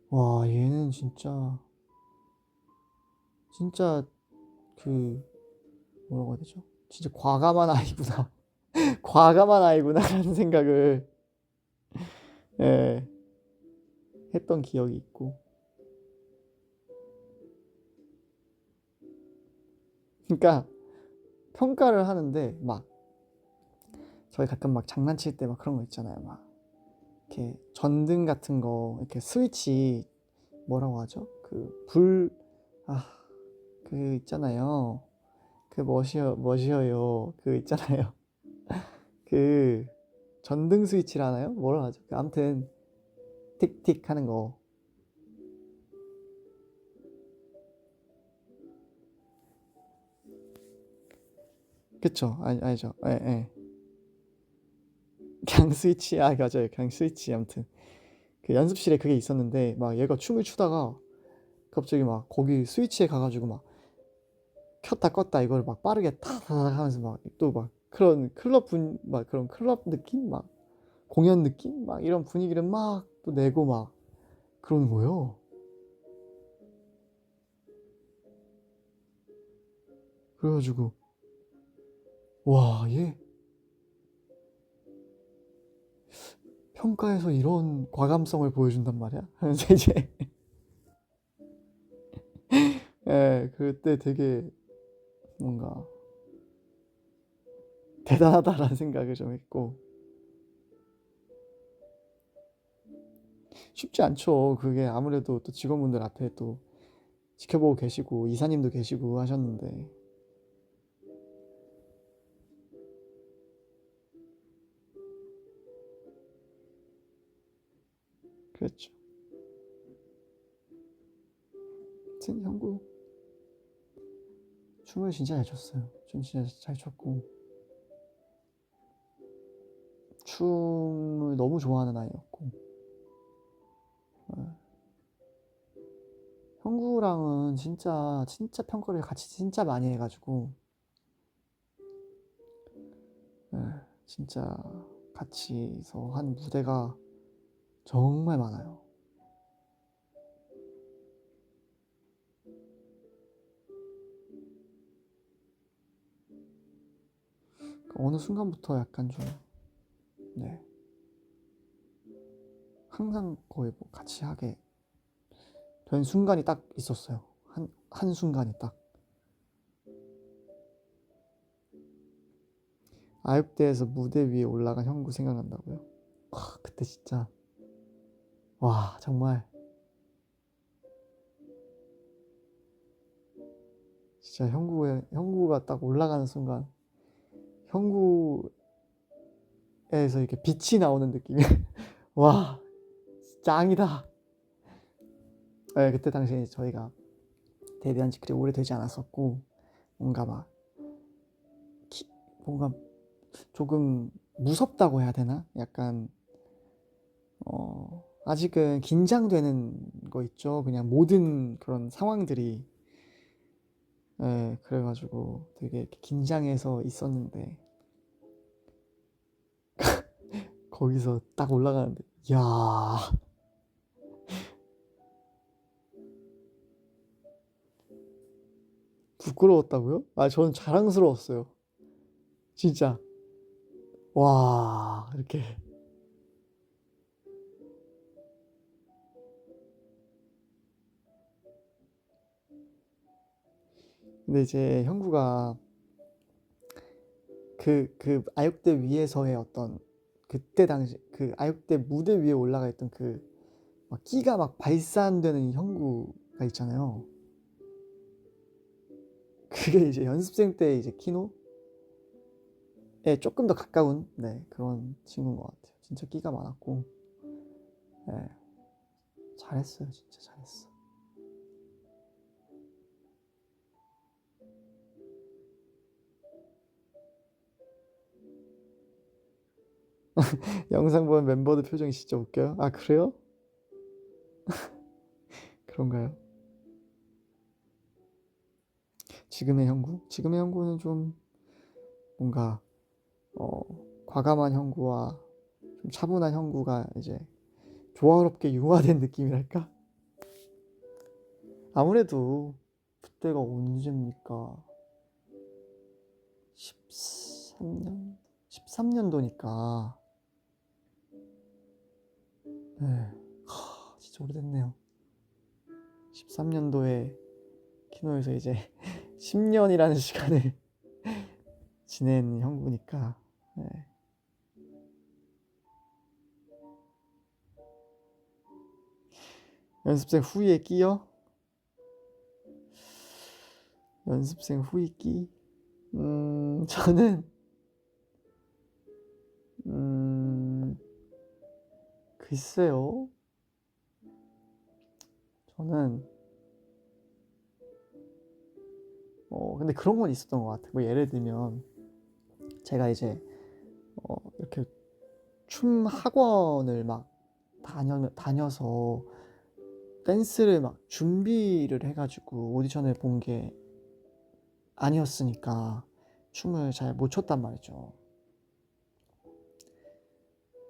와 얘는 진짜 그 뭐라고 해야 되죠? 진짜 과감한 아이구나. 과감한 아이구나라는 생각을 예, 했던 기억이 있고 그러니까 평가를 하는데 막 저희 가끔 막 장난칠 때 막 그런 거 있잖아요. 막 이렇게 전등 같은 거 이렇게 스위치 뭐라고 하죠? 아, 그 있잖아요. 그 뭐시여요. 그 있잖아요. 그 전등 스위치라나요? 뭐라 하죠? 아무튼 틱틱 하는 거. 그쵸? 아니죠. 예, 예. 그냥 스위치, 아, 맞아요. 그냥 스위치. 아무튼 그 연습실에 그게 있었는데 막 얘가 춤을 추다가 갑자기 막 거기 스위치에 가가지고 막 켰다 껐다 이걸 막 빠르게 타다닥 하면서 막 또 막 그런 막 그런 클럽 느낌? 막 공연 느낌? 막 이런 분위기를 막 또 내고 막 그러는 거예요. 그래가지고 와, 얘 평가에서 이런 과감성을 보여준단 말이야? 하면서 이제 예, 그때 되게 뭔가 대단하다라는 생각을 좀 했고 쉽지 않죠. 그게 아무래도 또 직원분들 앞에 또 지켜보고 계시고 이사님도 계시고 하셨는데 그랬죠. 하여튼 형구 춤을 진짜 잘 췄어요. 춤 진짜 잘 췄고 춤을 너무 좋아하는 아이였고 예. 형구랑은 진짜 진짜 평가를 같이 진짜 많이 해가지고 예, 진짜 같이서 한 무대가 정말 많아요. 어느 순간부터 약간 좀 네, 항상 거의 뭐 같이 하게 된 순간이 딱 있었어요. 한 순간이 딱 아육대에서 무대 위에 올라간 형구 생각난다고요. 그때 진짜 와 정말 진짜 형구가 딱 올라가는 순간 형구에서 이렇게 빛이 나오는 느낌이 와 짱이다. 네, 그때 당시에 저희가 데뷔한 지 그리 오래되지 않았었고 뭔가 막 뭔가 조금 무섭다고 해야 되나? 약간 아직은 긴장되는 거 있죠. 그냥 모든 그런 상황들이 그래가지고 되게 이렇게 긴장해서 있었는데 거기서 딱 올라가는데 야 부끄러웠다고요? 아 저는 자랑스러웠어요. 진짜 와 이렇게 근데 이제 형구가 그 아육대 위에서의 어떤 그때 당시 그 아육대 무대 위에 올라가 있던 그 막 끼가 막 발산되는 이 형구가 있잖아요. 그게 이제 연습생 때 이제 키노에 조금 더 가까운 네, 그런 친구인 것 같아요. 진짜 끼가 많았고 네, 잘했어요. 진짜 잘했어. 영상 보면 멤버들 표정이 진짜 웃겨요. 아 그래요? 그런가요? 지금의 형구? 지금의 형구는 좀 뭔가 어, 과감한 형구와 좀 차분한 형구가 이제 조화롭게 융화된 느낌이랄까? 아무래도 그때가 언제입니까? 13년? 13년도니까 네. 진짜 오래됐네요. 13년도에 키노에서 이제 10년이라는 시간을 지낸 형부니까. 네. 연습생 후에 끼요? 연습생 후에 끼? 저는 글쎄요. 저는 근데 그런 건 있었던 것 같아요. 뭐 예를 들면 제가 이제 이렇게 춤 학원을 막 다녀서 댄스를 막 준비를 해가지고 오디션을 본 게 아니었으니까 춤을 잘 못 췄단 말이죠.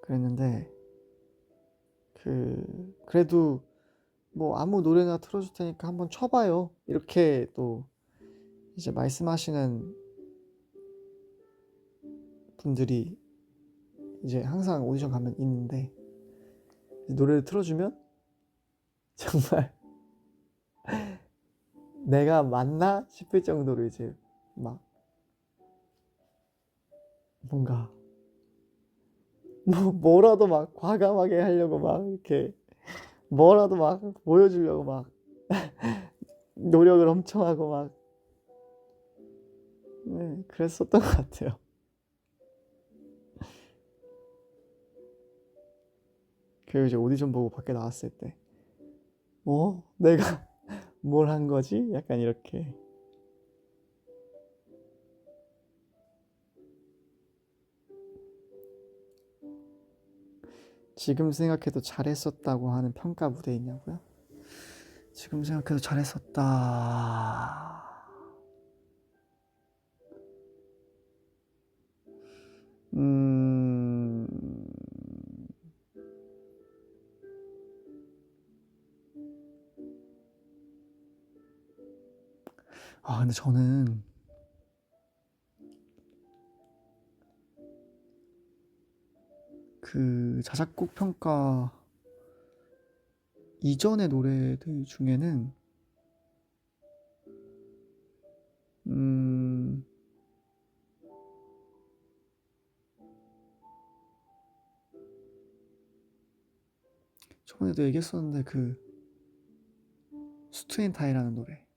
그랬는데 그래도 뭐 아무 노래나 틀어줄 테니까 한번 춰봐요. 이렇게 또 이제 말씀하시는 분들이 이제 항상 오디션 가면 있는데 노래를 틀어주면 정말 내가 맞나 싶을 정도로 이제 막 뭔가 뭐라도 막 과감하게 하려고 막 이렇게 뭐라도 막 보여주려고 막 노력을 엄청 하고 막 네, 그랬었던 것 같아요. 그리고 이제 오디션 보고 밖에 나왔을 때 내가 뭘 한 거지? 약간 이렇게. 지금 생각해도 잘했었다고 하는 평가 무대 있냐고요? 지금 생각해도 잘했었다. 음, 근데 저는 그 자작곡 평가 이전의 노래들 중에는 음, 저번에도 얘기했었는데 그 스투앤타이라는 노래,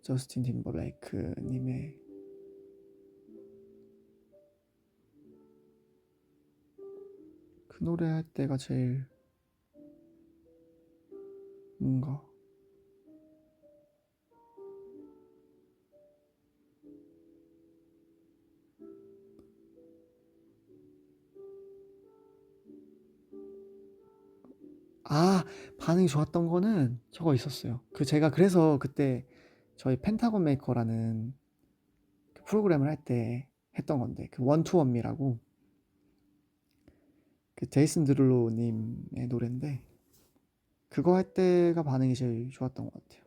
저스틴 팀버레이크 님의 그 노래 할 때가 제일 뭔가 반응이 좋았던 거는 저거 있었어요. 제가 그래서 그때 저희 펜타곤 메이커라는 그 프로그램을 할 때 했던 건데 그 원투원미라고 그 제이슨 드룰로 님의 노래인데 그거 할 때가 반응이 제일 좋았던 것 같아요.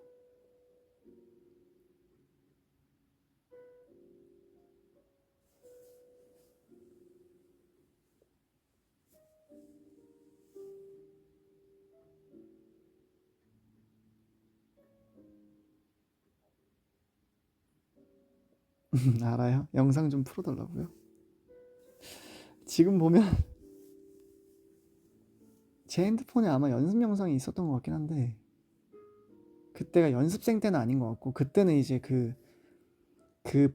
알아요? 영상 좀 풀어달라고요? 지금 보면 제 핸드폰에 아마 연습 영상이 있었던 것 같긴 한데 그때가 연습생 때는 아닌 것 같고 그때는 이제 그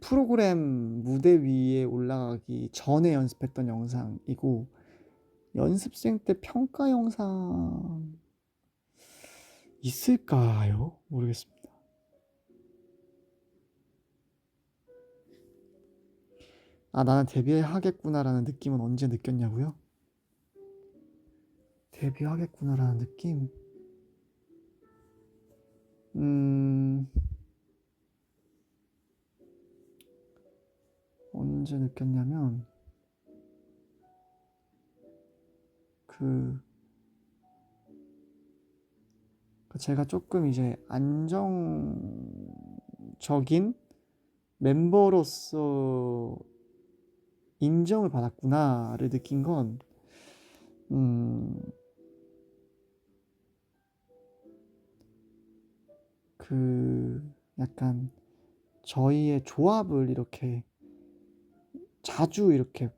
프로그램 무대 위에 올라가기 전에 연습했던 영상이고 연습생 때 평가 영상 있을까요? 모르겠습니다. 나는 데뷔하겠구나라는 느낌은 언제 느꼈냐고요? 데뷔하겠구나라는 느낌? 언제 느꼈냐면 그 제가 조금 이제 안정적인 멤버로서 인정을 받았구나를 느낀 건 음, 그 약간 저희의 조합을 이렇게 자주 이렇게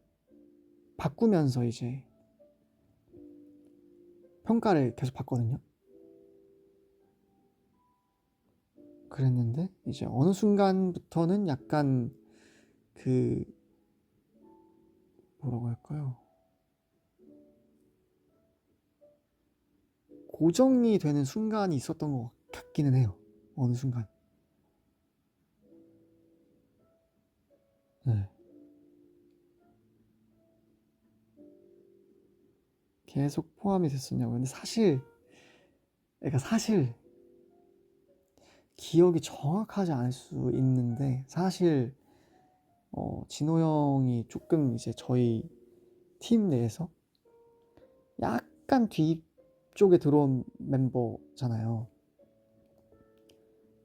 바꾸면서 이제 평가를 계속 받거든요. 그랬는데 이제 어느 순간부터는 약간 그 뭐라고 할까요? 고정이 되는 순간이 있었던 것 같기는 해요. 어느 순간. 네. 계속 포함이 됐었냐고요. 근데 사실 기억이 정확하지 않을 수 있는데 사실 진호 형이 조금 이제 저희 팀 내에서 약간 뒤쪽에 들어온 멤버잖아요.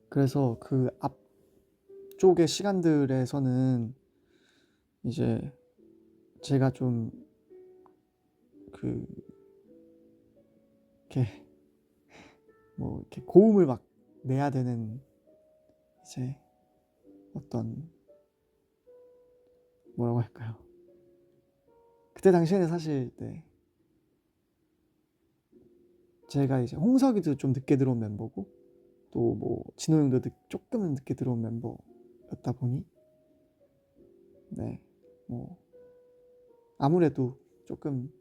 그래서 그 앞쪽의 시간들에서는 이제 제가 좀 그 이렇게 뭐 이렇게 고음을 막 내야 되는 이제 어떤 뭐라고 할까요? 그때 당시에는 사실 네. 제가 이제 홍석이도 좀 늦게 들어온 멤버고 또 뭐 진호 형도 조금은 늦게 들어온 멤버였다 보니 네. 뭐 아무래도 조금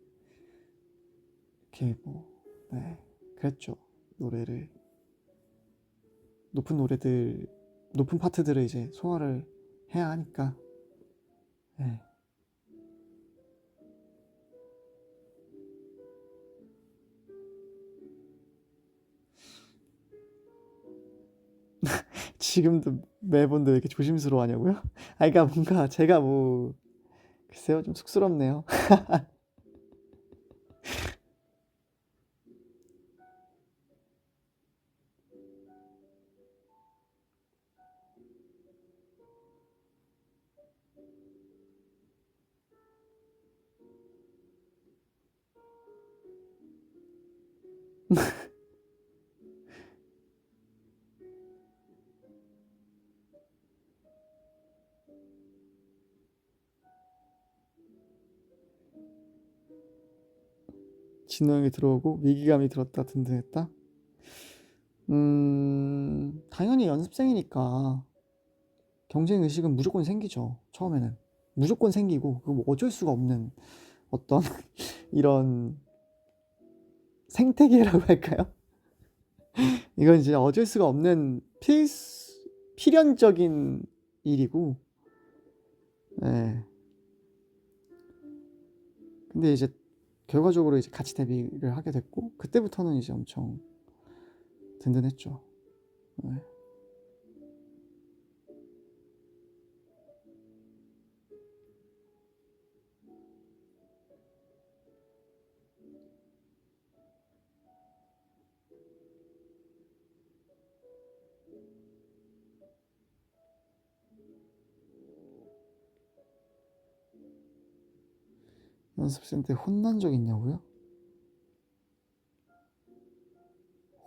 이렇게 뭐 네. 그랬죠. 노래를 높은 파트들을 이제 소화를 해야 하니까 네. 지금도 매번 왜 이렇게 조심스러워하냐고요? 아 그러니까 뭔가 제가 뭐 글쎄요 좀 쑥스럽네요. 진호 형이 들어오고 위기감이 들었다 든든했다. 당연히 연습생이니까 경쟁 의식은 무조건 생기죠. 처음에는 무조건 생기고 그거 뭐 어쩔 수가 없는 어떤 이런 생태계라고 할까요? 이건 진짜 어쩔 수가 없는 필연적인 일이고, 네. 근데 이제 결과적으로 이제 같이 데뷔를 하게 됐고 그때부터는 이제 엄청 든든했죠. 네. 연습생 때 혼난 적 있냐고요?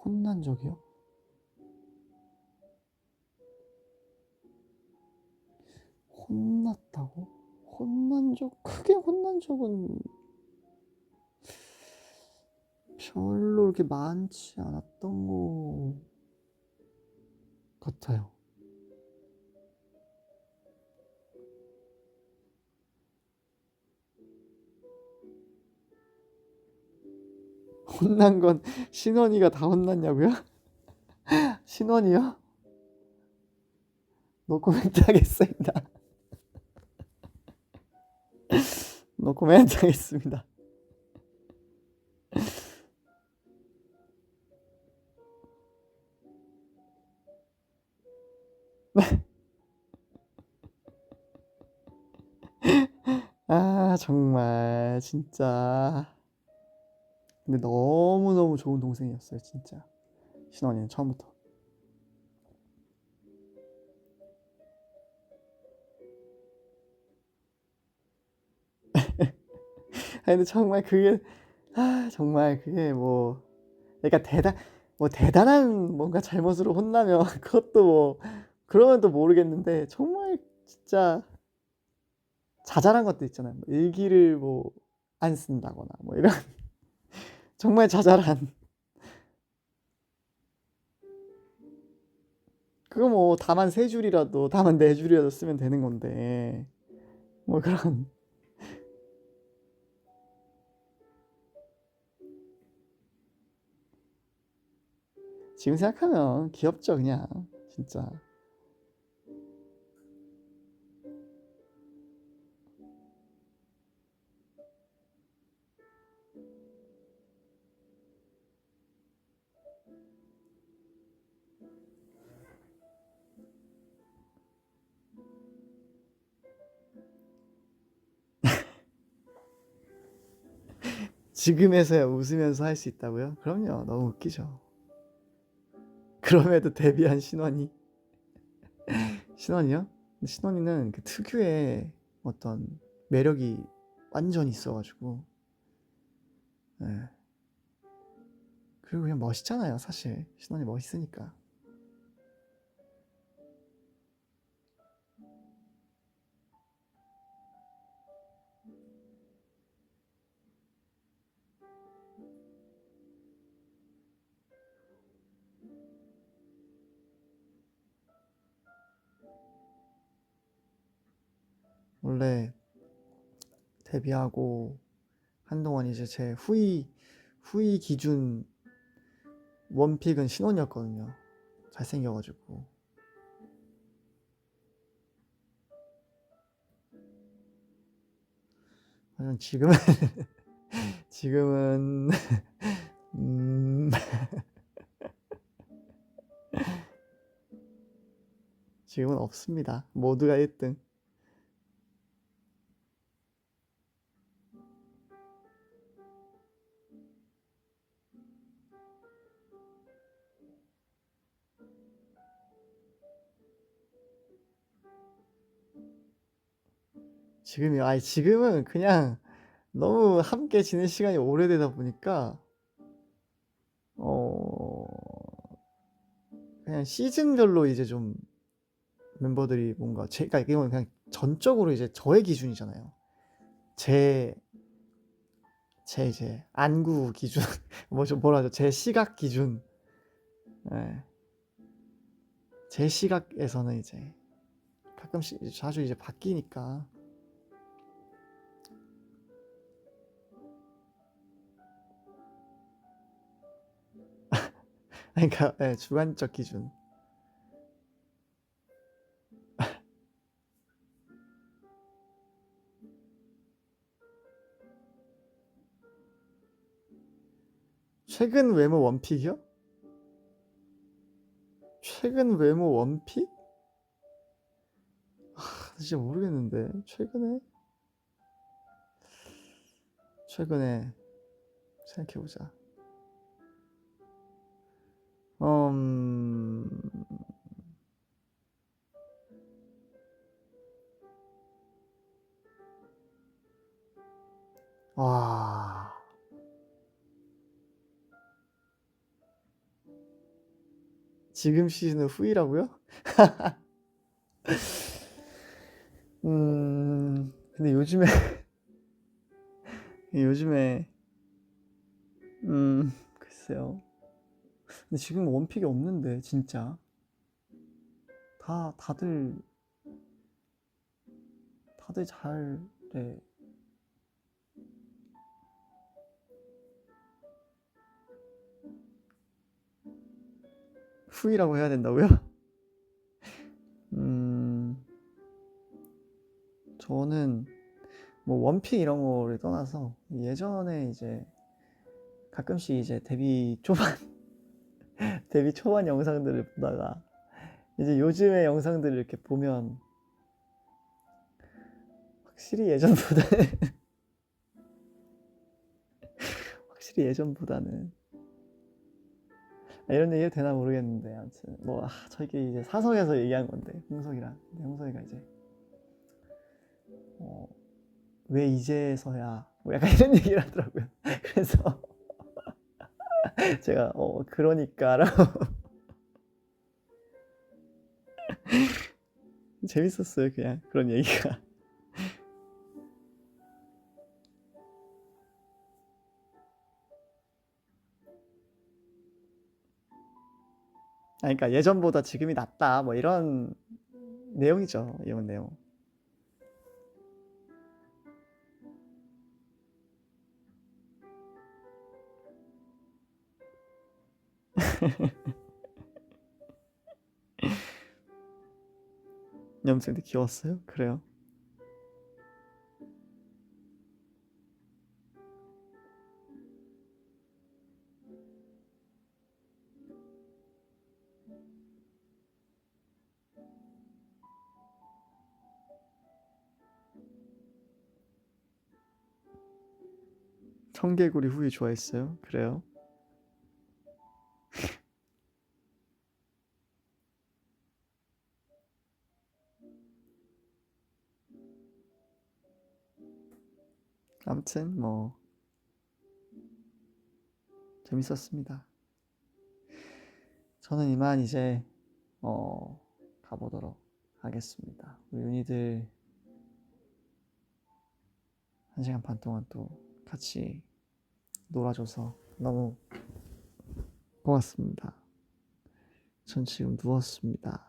혼난 적이요? 혼났다고? 크게 혼난 적은 별로 이렇게 많지 않았던 것 같아요. 혼난 건 신원이가 다 혼났냐고요? 신원이요? 노코멘트 하겠습니다. 노코멘트 하겠습니다. 아 정말 진짜 근데 너무너무 좋은 동생이었어요 진짜 신원이는 처음부터. 아니 근데 정말 그게 뭐 그러니까 뭐 대단한 뭔가 잘못으로 혼나면 그것도 뭐 그러면 또 모르겠는데 정말 진짜 자잘한 것도 있잖아요. 뭐 일기를 뭐 안 쓴다거나 뭐 이런 정말 자잘한 그거 뭐 다만 세 줄이라도 다만 네 줄이라도 쓰면 되는 건데 뭐 그런 지금 생각하면 귀엽죠 그냥 진짜. 지금에서야 웃으면서 할 수 있다고요? 그럼요. 너무 웃기죠. 그럼에도 데뷔한 신원이요? 신원이는 그 특유의 어떤 매력이 완전히 있어가지고 예. 그리고 그냥 멋있잖아요 사실 신원이 멋있으니까. 원래 데뷔하고 한동안 이제 제 후위 기준 원픽은 신원이었거든요. 잘생겨가지고. 하지만 지금은 음, 지금은 없습니다. 모두가 1등. 지금이요. 아니 지금은 그냥 너무 함께 지낸 시간이 오래되다 보니까 어 그냥 시즌별로 이제 좀 멤버들이 뭔가 제가 이건 그냥 전적으로 이제 저의 기준이잖아요. 제 이제 안구 기준 뭐라 하죠? 제 시각 기준. 예. 제 시각에서는 이제 가끔씩 자주 이제 바뀌니까. 그러니까 예, 주관적 기준. 최근 외모 원픽이요? 최근 외모 원픽? 진짜 모르겠는데 최근에 생각해보자. 음, 와, 지금 시즌은 후이라고요? 근데 요즘에, 글쎄요. 근데 지금 원픽이 없는데, 진짜. 다들 잘, 네. 후이라고 해야 된다고요? 음, 저는 뭐 원픽 이런 거를 떠나서 예전에 이제 가끔씩 이제 데뷔 초반 영상들을 보다가 이제 요즘의 영상들을 이렇게 보면 확실히 예전보다는 확실히 예전보다는 이런 얘기 해도 되나 모르겠는데 아무튼 뭐 저기 이제 사석에서 얘기한 건데 홍석이랑 근데 홍석이가 이제 어, 왜 이제서야 뭐 약간 이런 얘기를 하더라고요. 그래서 제가 그러니까라고 재밌었어요 그냥 그런 얘기가. 아 그러니까 예전보다 지금이 낫다 뭐 이런 내용이죠. 이런 내용. 염색도 귀여웠어요? 그래요? 청개구리 후기 좋아했어요? 그래요? 아무튼 뭐 재밌었습니다. 저는 이만 이제 가보도록 하겠습니다. 우리 윤희들 1시간 반 동안 또 같이 놀아줘서 너무 고맙습니다. 전 지금 누웠습니다.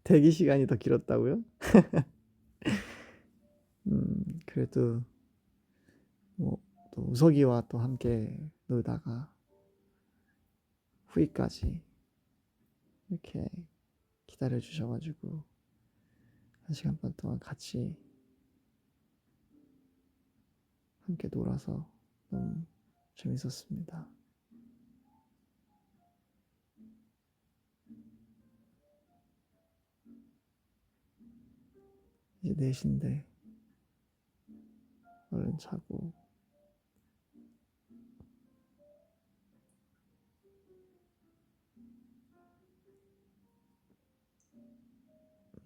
대기 시간이 더 길었다고요? 그래도 뭐 또 우석이와 또 함께 놀다가 후기까지 이렇게 기다려 주셔가지고 1시간 반 동안 같이 함께 놀아서 너무 재밌었습니다. 이제 4시인데 얼른 자고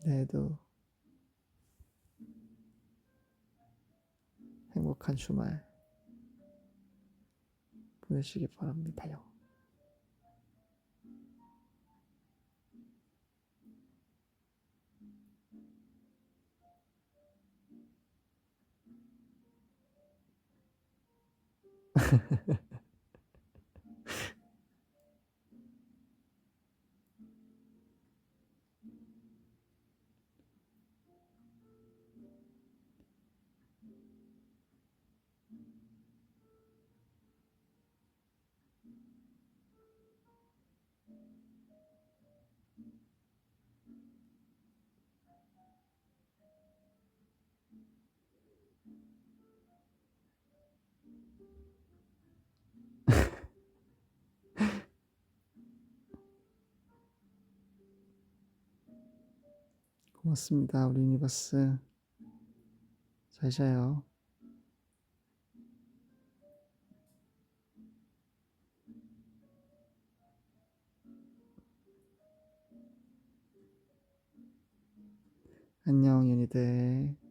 내일도 행복한 주말 보내시기 바랍니다요. 고맙습니다. 우리 유니버스 잘 자요. 안녕 윤희들.